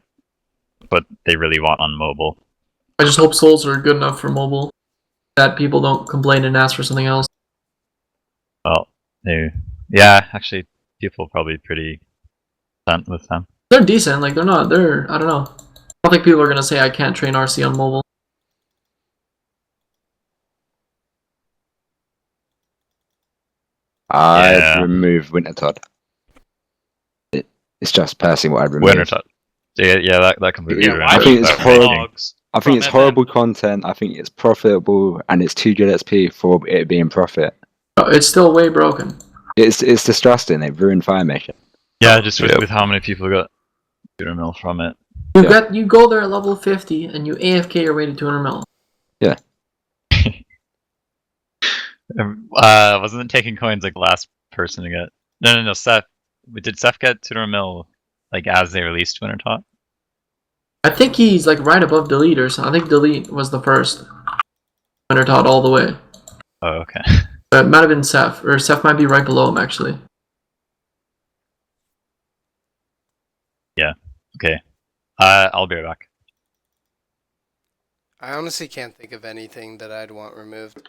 they really want on mobile. I just hope souls are good enough for mobile. That people don't complain and ask for something else. Well, yeah, actually, people are probably pretty content with them. They're decent, like I don't know. I don't think people are gonna say I can't train RC on mobile. I'd Yeah. remove Wintertod. It's just personally what I'd remove. Winter Tot. Yeah, that completely. Yeah, ruined why I it. think it's would you horrible. logs I think from it's FM? horrible content. I think it's profitable, and it's 2 good XP for it being profit. It's still way broken. It's disgusting. They've ruined FireMaker. Yeah, just with how many people got 200 mil from it. You go there at level 50 and you AFK your way to 200 mil. Wasn't it taking coins like last person to get? No. Seth, did Seth get 200 mil like as they released Winter Tot? I think he's like right above Delete or something. I think Delete was the first Winter Tot all the way. Oh, okay. But it might have been Seth, or Seth might be right below him actually. Yeah. Okay. I'll be right back. I honestly can't think of anything that I'd want removed.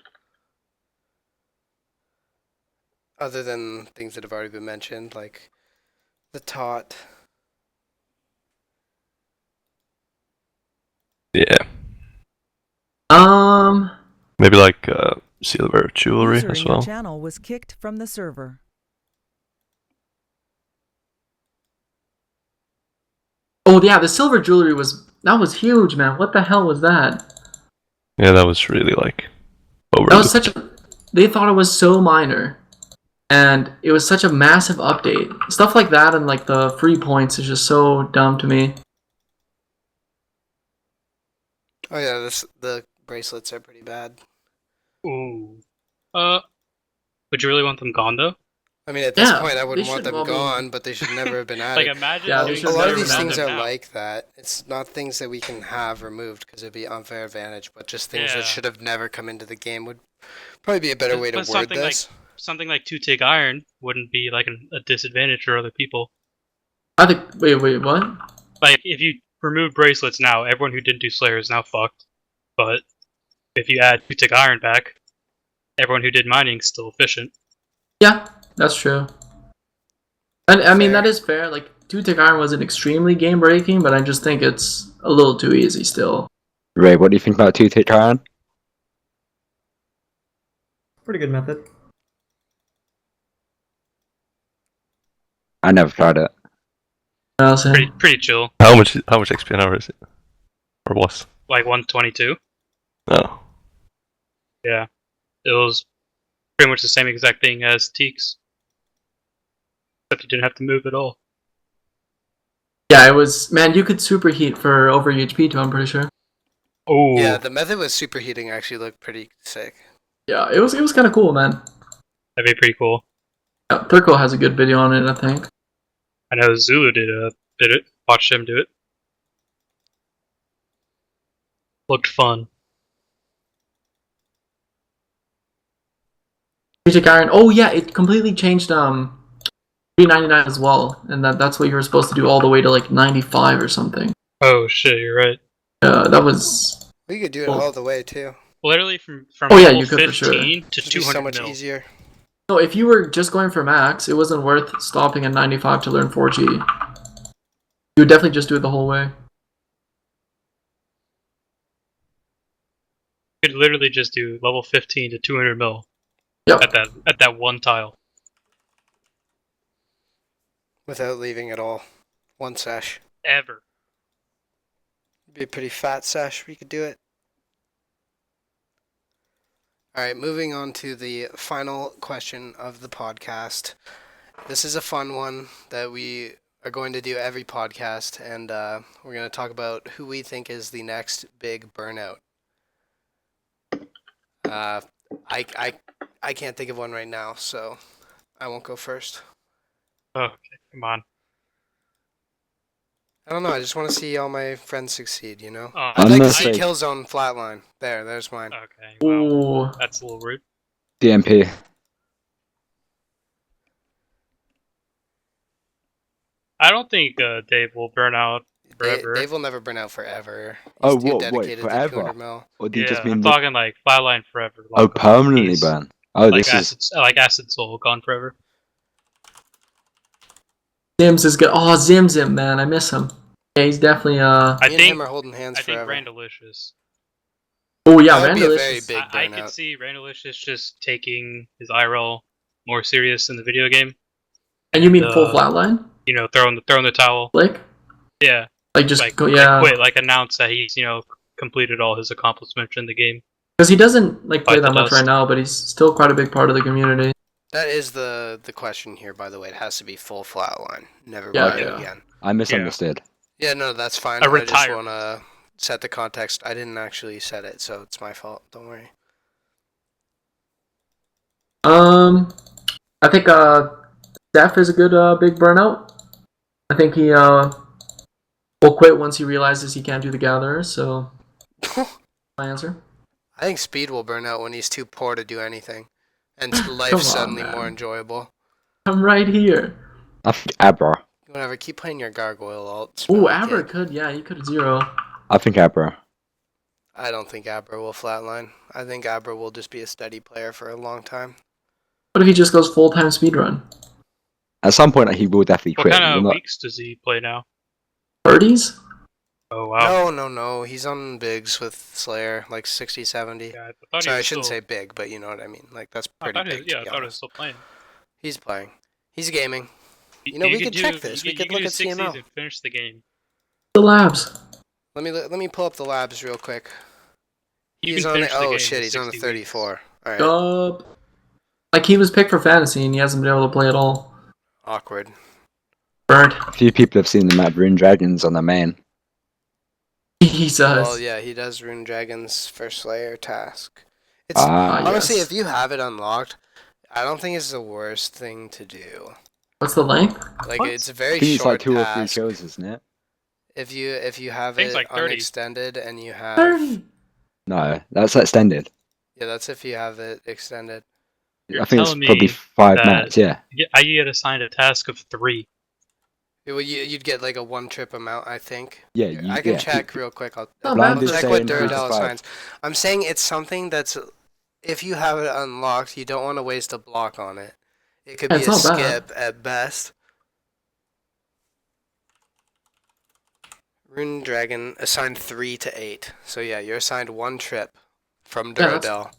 Other than things that have already been mentioned, like the tot. Yeah. Maybe like silver jewelry User as in your well. channel was kicked from the server. Oh yeah, the silver jewelry was huge, man. What the hell was that? Yeah, that was really like That overlooked. was such a. They thought it was so minor, and it was such a massive update. Stuff like that and like the free points is just so dumb to me. Oh yeah, the bracelets are pretty bad. Ooh. Would you really want them gone though? I mean, at this Yeah, point, I they wouldn't want should them all be- gone, but they should never have been Like added. imagine Yeah, a they doing should lot never of these have things them are now. like that. It's not things that we can have removed because it'd be unfair advantage, but just things Yeah. that should have never come into the game would probably be a better way to But word something like- this. Something like 2-tick iron wouldn't be like a disadvantage for other people. I think. Wait, what? Like if you remove bracelets now, everyone who didn't do Slayer is now fucked. But if you add 2-tick iron back, everyone who did mining is still efficient. Yeah, that's true. And I mean Fair. that is fair. Like 2-tick iron wasn't extremely game breaking, but I just think it's a little too easy still. Ray, what do you think about 2-tick iron? Pretty good method. I never tried it. Pretty chill. How much XP an hour is it? Or was? Like 122. No. Yeah. It was pretty much the same exact thing as Teaks. Except you didn't have to move at all. Yeah, it was. Man, you could superheat for over HP too. I'm pretty sure. Oh. Yeah, the method with superheating actually looked pretty sick. Yeah, it was kind of cool, man. That'd be pretty cool. Yeah, Turco has a good video on it, I think. I know Zulu did it. Watched him do it. Looked fun. 2-tick iron. Oh yeah, it completely changed 399 as well, and that's what you were supposed to do all the way to like 95 or something. Oh shit, you're right. That was. We could do it all the way too. Literally from Oh, yeah, level you could for 15 sure. to It'd be 200 so much mil. easier. No, if you were just going for max, it wasn't worth stopping at 95 to learn 4G. You would definitely just do it the whole way. You could literally just do level 15 to 200 mil Yep. at that one tile. Without leaving at all. One sesh. Ever. It'd be a pretty fat sesh. We could do it. Alright, moving on to the final question of the podcast. This is a fun one that we are going to do every podcast, and we're going to talk about who we think is the next big burnout. I can't think of one right now, so I won't go first. Oh, okay, come on. I don't know, I just want to see all my friends succeed, you know? Oh, I'd I'm like to gonna see say- Killzone flatline. There's mine. okay, well, Ooh. that's a little rude. DMP. I don't think Dave will burn out forever. Dave will never burn out forever. He's Oh, too what, wait, dedicated to forever? 200 mil. Or do you Yeah, just I'm mean talking like flatline forever. oh, like permanently Peace. burn? Oh, Like this is Acid Soul gone forever. Zims is good. Oh, Zim, man, I miss him. Yeah, he's definitely I Me and think him are holding hands I think forever. Randalicious. Oh yeah, That would be a very Randalicious. big I burnout. could see Randalicious just taking his IRL more serious in the video game. And you mean And, full flatline? throwing the towel. Like, Yeah, like just like, go, like yeah, quit, like announce that he's completed all his accomplishments in the game. because he doesn't like play Fight the that much dust. right now, but he's still quite a big part of the community. That is the question here, by the way. It has to be full flatline. Never Yeah, play it yeah. again. I misunderstood. Yeah, no, that's fine. A I just retirement. want to set the context. I didn't actually set it, so it's my fault. Don't worry. I think Steph is a good big burnout. I think he will quit once he realizes he can't do the gatherer. So my answer. I think Speed will burn out when he's too poor to do anything, and Come on, life's suddenly man. more enjoyable. I'm right here. I think Abra. Whatever, keep playing your gargoyle alt. Ooh, Really, Abra kid. could, yeah, he could 0. I think Abra. I don't think Abra will flatline. I think Abra will just be a steady player for a long time. What if he just goes full-time speedrun? At some point, he will definitely What quit. kind He of will not- weeks does he play now? 30s? Oh wow. No. He's on bigs with Slayer, like 60, 70. Yeah, I thought Sorry, he I was shouldn't still, say big, but you know what I mean. Like, that's I pretty thought he, big. to I be thought he was honest. still playing. He's playing. He's gaming. You know, we could check this. We could look at CML. And finish the game. The labs. Let me pull up the labs real quick. You He's can on finish the game shit, in he's on a 60 weeks. 34. Alright. Yup. Like, he was picked for fantasy and he hasn't been able to play at all. Awkward. Burnt. A few people have seen the map Rune Dragons on the main. Jesus. Well, yeah, he does Rune Dragon's first Slayer task. It's Ah, honestly, yes. if you have it unlocked, I don't think it's the worst thing to do. What's the length? Like, What? it's a I very think it's short like 2 or 3 task. kills, isn't it? If you have Things it like 30. unextended and you have 30. No, that's extended. yeah, that's if you have it extended. You're I think it's telling probably me 5 that- mats, yeah. I get assigned a task of 3. Well, you'd get like a 1-trip amount, I think. Yeah, I can check real quick. I'll Not Blind bad is for check saying what 3 to Duradel 5. assigns. I'm saying it's something that's if you have it unlocked, you don't want to waste a block on it. It could Yeah, be it's a not bad. skip at best. Rune Dragon assigned 3 to 8. So yeah, you're assigned 1 trip from Yeah, that's- Duradel.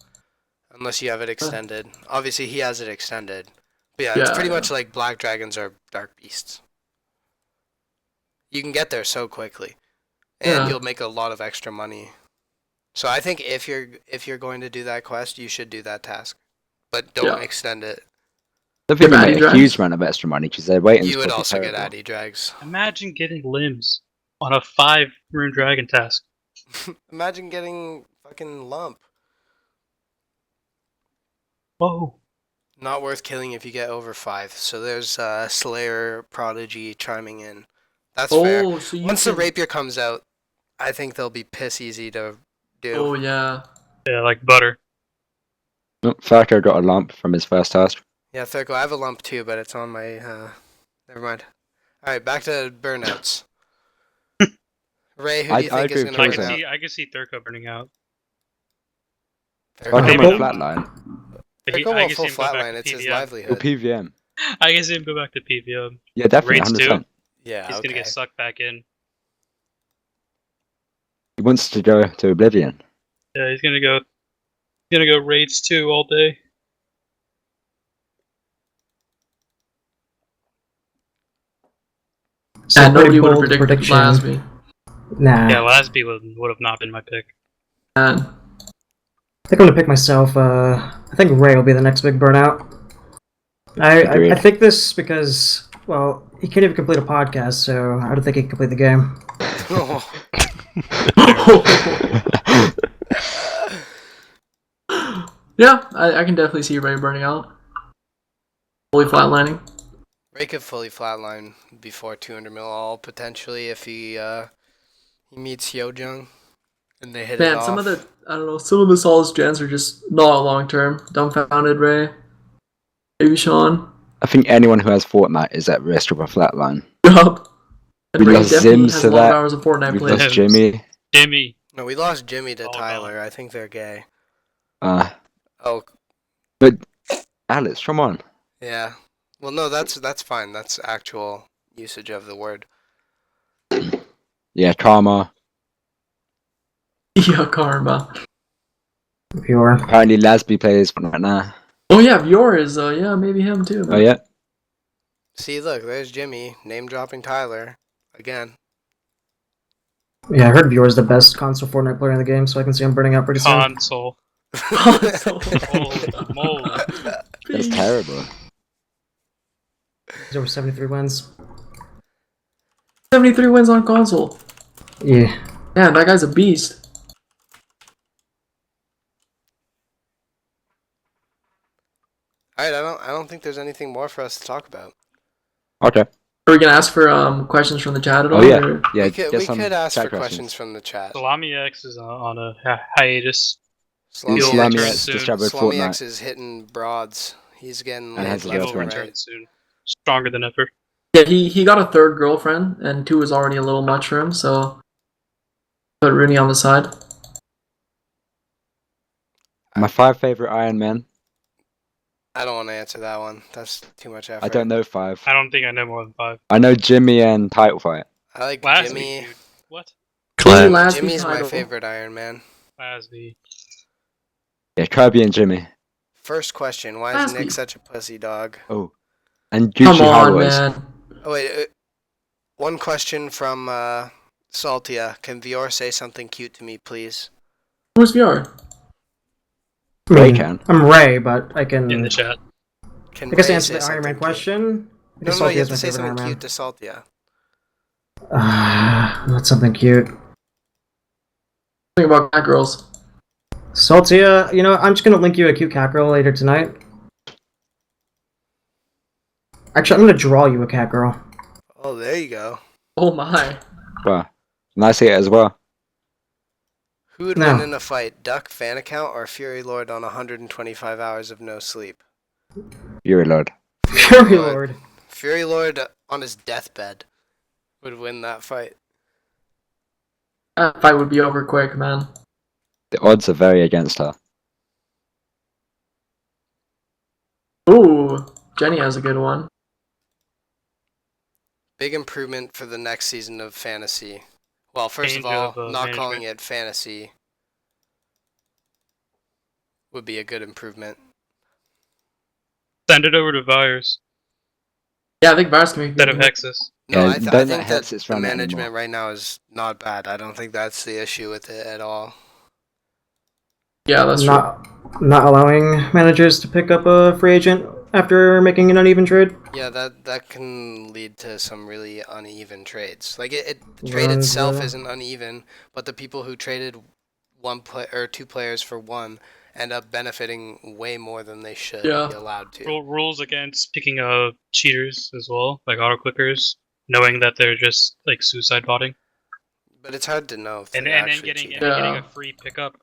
Unless you have it extended. Obviously he has it extended. But yeah, it's Yeah, pretty yeah. much like Black Dragons or Dark Beasts. You can get there so quickly. And Yeah. you'll make a lot of extra money. So I think if you're going to do that quest, you should do that task. But don't Yeah. extend it. I think Give they Addy make a drags? huge amount of extra money because their ratings You would probably also get terrible. Addy Drags. Imagine getting limbs on a 5 Rune Dragon task. Imagine getting fucking Lump. Whoa. Not worth killing if you get over 5. So there's Slayer Prodigy chiming in. That's fair. Oh, so you Once can... the Rapier comes out, I think they'll be piss easy to do. Oh, yeah. Yeah, like butter. Oh, Falco got a lump from his first task. Yeah, Thurko, I have a lump too, but it's on my, never mind. Alright, back to burnouts. Ray, who do you I think is agree going with to Kills burn out. out? I can see Thurko burning out. Falco Thurko, Maybe went not. flatline. But Thurko I won't can full see him go back flatline, to it's his PVM. Or livelihood. PVM. I can see him go back to PVM. Yeah, definitely, Raids 100%. too? Yeah, He's okay. gonna get sucked back in. He wants to go to Oblivion. Yeah, he's gonna go raids 2 all day. So And nobody pretty would have bold predicted prediction. Lasby. Nah, Yeah, Lasby would have not been my pick. And I think I'm gonna pick myself. I think Ray will be the next big burnout. I Agreed. think this because, well, he can't even complete a podcast, so I don't think he can complete the game. yeah, I can definitely see Ray burning out. Fully flatlining. Ray could fully flatline before 200 mil all potentially if he meets Hyojung and they hit it Man, off. some of the, I don't know, some of the Solace gens are just not long term. Dumbfounded Ray. Maybe Sean. I think anyone who has Fortnite is at risk of a flatline. Yup. And We Ray lost definitely Zims has to a lot of that. hours of Fortnite We've play. lost Jimmy. Jimmy. No, we lost Jimmy to Oh, Tyler. I think they're gay. Oh, But Alex, come on. yeah. Well, no, that's fine. That's actual usage of the word. Yeah, Karma. Yeah, Karma. Pure. Apparently Lasby plays Fortnite now. Oh yeah, Vior is, yeah, maybe him too. Man. Oh yeah? See, look, there's Jimmy, name-dropping Tyler. Again. Yeah, I heard Viewer's the best console Fortnite player in the game, so I can see him burning out pretty soon. Console. Holy moly. That's terrible. He's over 73 wins. 73 wins on console. Yeah. Man, that guy's a beast. Alright, I don't think there's anything more for us to talk about. Okay. Are we gonna ask for questions from the chat at all? Oh yeah, or- yeah. we get could some ask chat for questions from the chat. Salami X is on a hiatus. Salami Salami X X discovered Salami Fortnite. X is hitting broads. He's getting And laid has a left He'll and girlfriend. return right. soon. Stronger than ever. Yeah, he got a third girlfriend, and 2 is already a little much for him, so put Rooney on the side. My 5 favorite Iron Man. I don't want to answer that one. That's too much effort. I don't know 5. I don't think I know more than 5. I know Jimmy and Title Fight. I like Lasby, Jimmy. dude. What? Clan. Lasby's Jimmy's my title. favorite Iron Man. Lasby. Yeah, Kirby and Jimmy. First question: why is Lasby. Nick such a pussy dog? Oh, and Come Gucci on, Highways. man. Oh wait, one question from Saltia. Can Vior say something cute to me, please? Who's VR? I Ray mean, can. I'm Ray, but I can. In the chat. Can I guess to Ray answer say the Iron Man something cute? question. I guess No, Salty you is have my to say favorite Iron something Man. cute to Saltia. That's something cute. Think about cat girls. Saltia, you know, I'm just gonna link you a cute cat girl later tonight. Actually, I'm gonna draw you a cat girl. Oh, there you go. Oh my. Well, and I see it as well. Who would No. win in a fight, Duck fan account or Fury Lord on 125 hours of no sleep? Fury Lord. Fury Lord. Fury Lord on his deathbed would win that fight. That fight would be over quick, man. The odds are very against her. Ooh, Jenny has a good one. Big improvement for the next season of Fantasy. Well, first Change of all, of, not calling management. it Fantasy would be a good improvement. Send it over to Virus Yeah, I think Vars can make instead of Hexus. No, Yeah, I don't think let that Hexus the run it management anymore. right now is not bad. I don't think that's the issue with it at all. Yeah, that's true. Not allowing managers to pick up a free agent after making an uneven trade. Yeah, that can lead to some really uneven trades. Like the trade Runs itself the- isn't uneven, but the people who traded two players for one end up benefiting way more than they should Yeah. be allowed to. Rules against picking up cheaters as well, like auto clickers, knowing that they're just like suicide botting, But it's hard to know if and they're then actually getting cheating. getting Yeah. a free pickup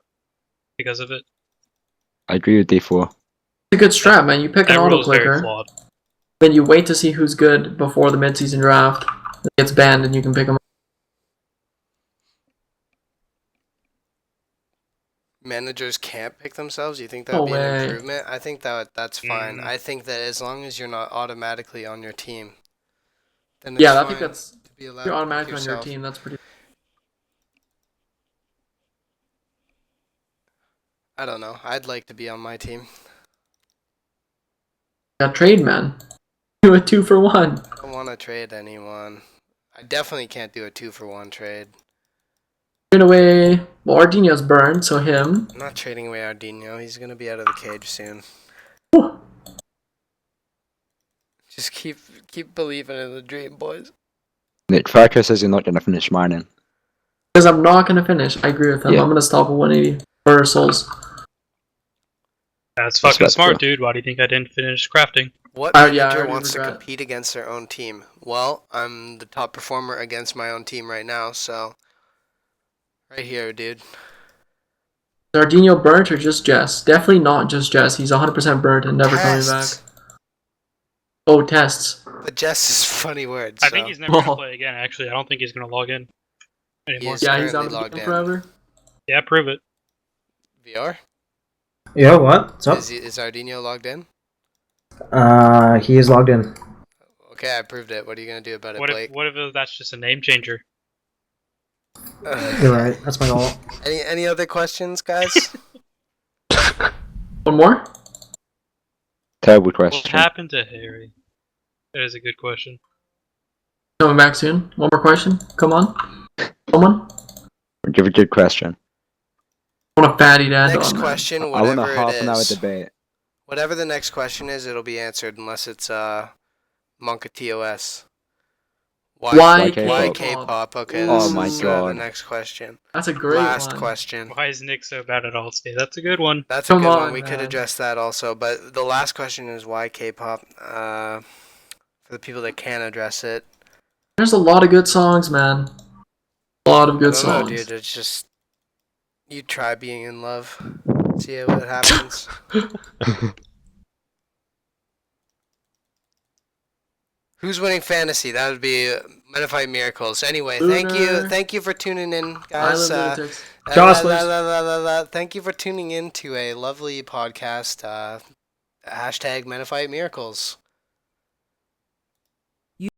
because of it. I agree with D4. It's a good strat, man. You pick an That auto rule is very clicker, flawed. then you wait to see who's good before the mid-season draft. It gets banned, and you can pick them up. Managers can't pick themselves. You think that No would be an way. improvement? I think that's fine. Mm. I think that as long as you're not automatically on your team, then it's Yeah, I fine think that's to be allowed you're to pick automatically on your yourself. team. That's pretty. I don't know. I'd like to be on my team. Yeah, trade, man. Do a 2-for-1. I don't want to trade anyone. I definitely can't do a 2-for-1 trade. Trade away. Well, Ardino's burned, so him. I'm not trading away Ardino. He's gonna be out of the cage soon. Whew. Just keep believing in the dream, boys. Nick Farker says you're not going to finish mining. Because I'm not gonna finish. I agree with him. Yeah. I'm gonna stop at 180 for souls. That's fucking Respectful. smart, dude. Why do you think I didn't finish crafting? What Yeah, I manager already wants to regret. compete against their own team? Well, I'm the top performer against my own team right now, so right here, dude. Is Ardino burnt or just Jess? Definitely not just Jess. He's 100% burnt and never coming back. Tests. Oh, tests. But Jess is funny words. I think so he's never gonna play again. Actually, I don't think he's gonna log in anymore. is. Yeah, he's currently out of the logged game in. forever. Yeah, prove it. VR. Yo, what? What's up? Is Ardino logged in? He is logged in. Okay, I proved it. What are you gonna do about it, What Blake? if that's just a name changer? You're right. That's my goal. Any other questions, guys? One more? Terrible What question. happened to Harry? That is a good question. Coming back soon. One more question. Come on. Someone? Give a good question. I want a fatty to end Next on, question, I want a whatever half it an hour is. debate. Whatever the next question is, it'll be answered unless it's Monka TOS. Why K-pop? K-pop? Okay, Ooh. this Oh my is the god. next question. That's a great Last one. question. Why is Nick so bad at all state? That's a good one. That's a Come good on, one. We could man. address that also, but the last question is why K-pop? For the people that can address it, There's a lot of good songs, man. A lot of I good don't know, songs. dude. It's just you try being in love, see what happens. Who's winning fantasy? That would be Men of Fight Miracles. Anyway, Lunar. thank you for tuning in, guys. Island Lunatics. Thank you for tuning in to a lovely podcast. Hashtag Men of Fight Miracles.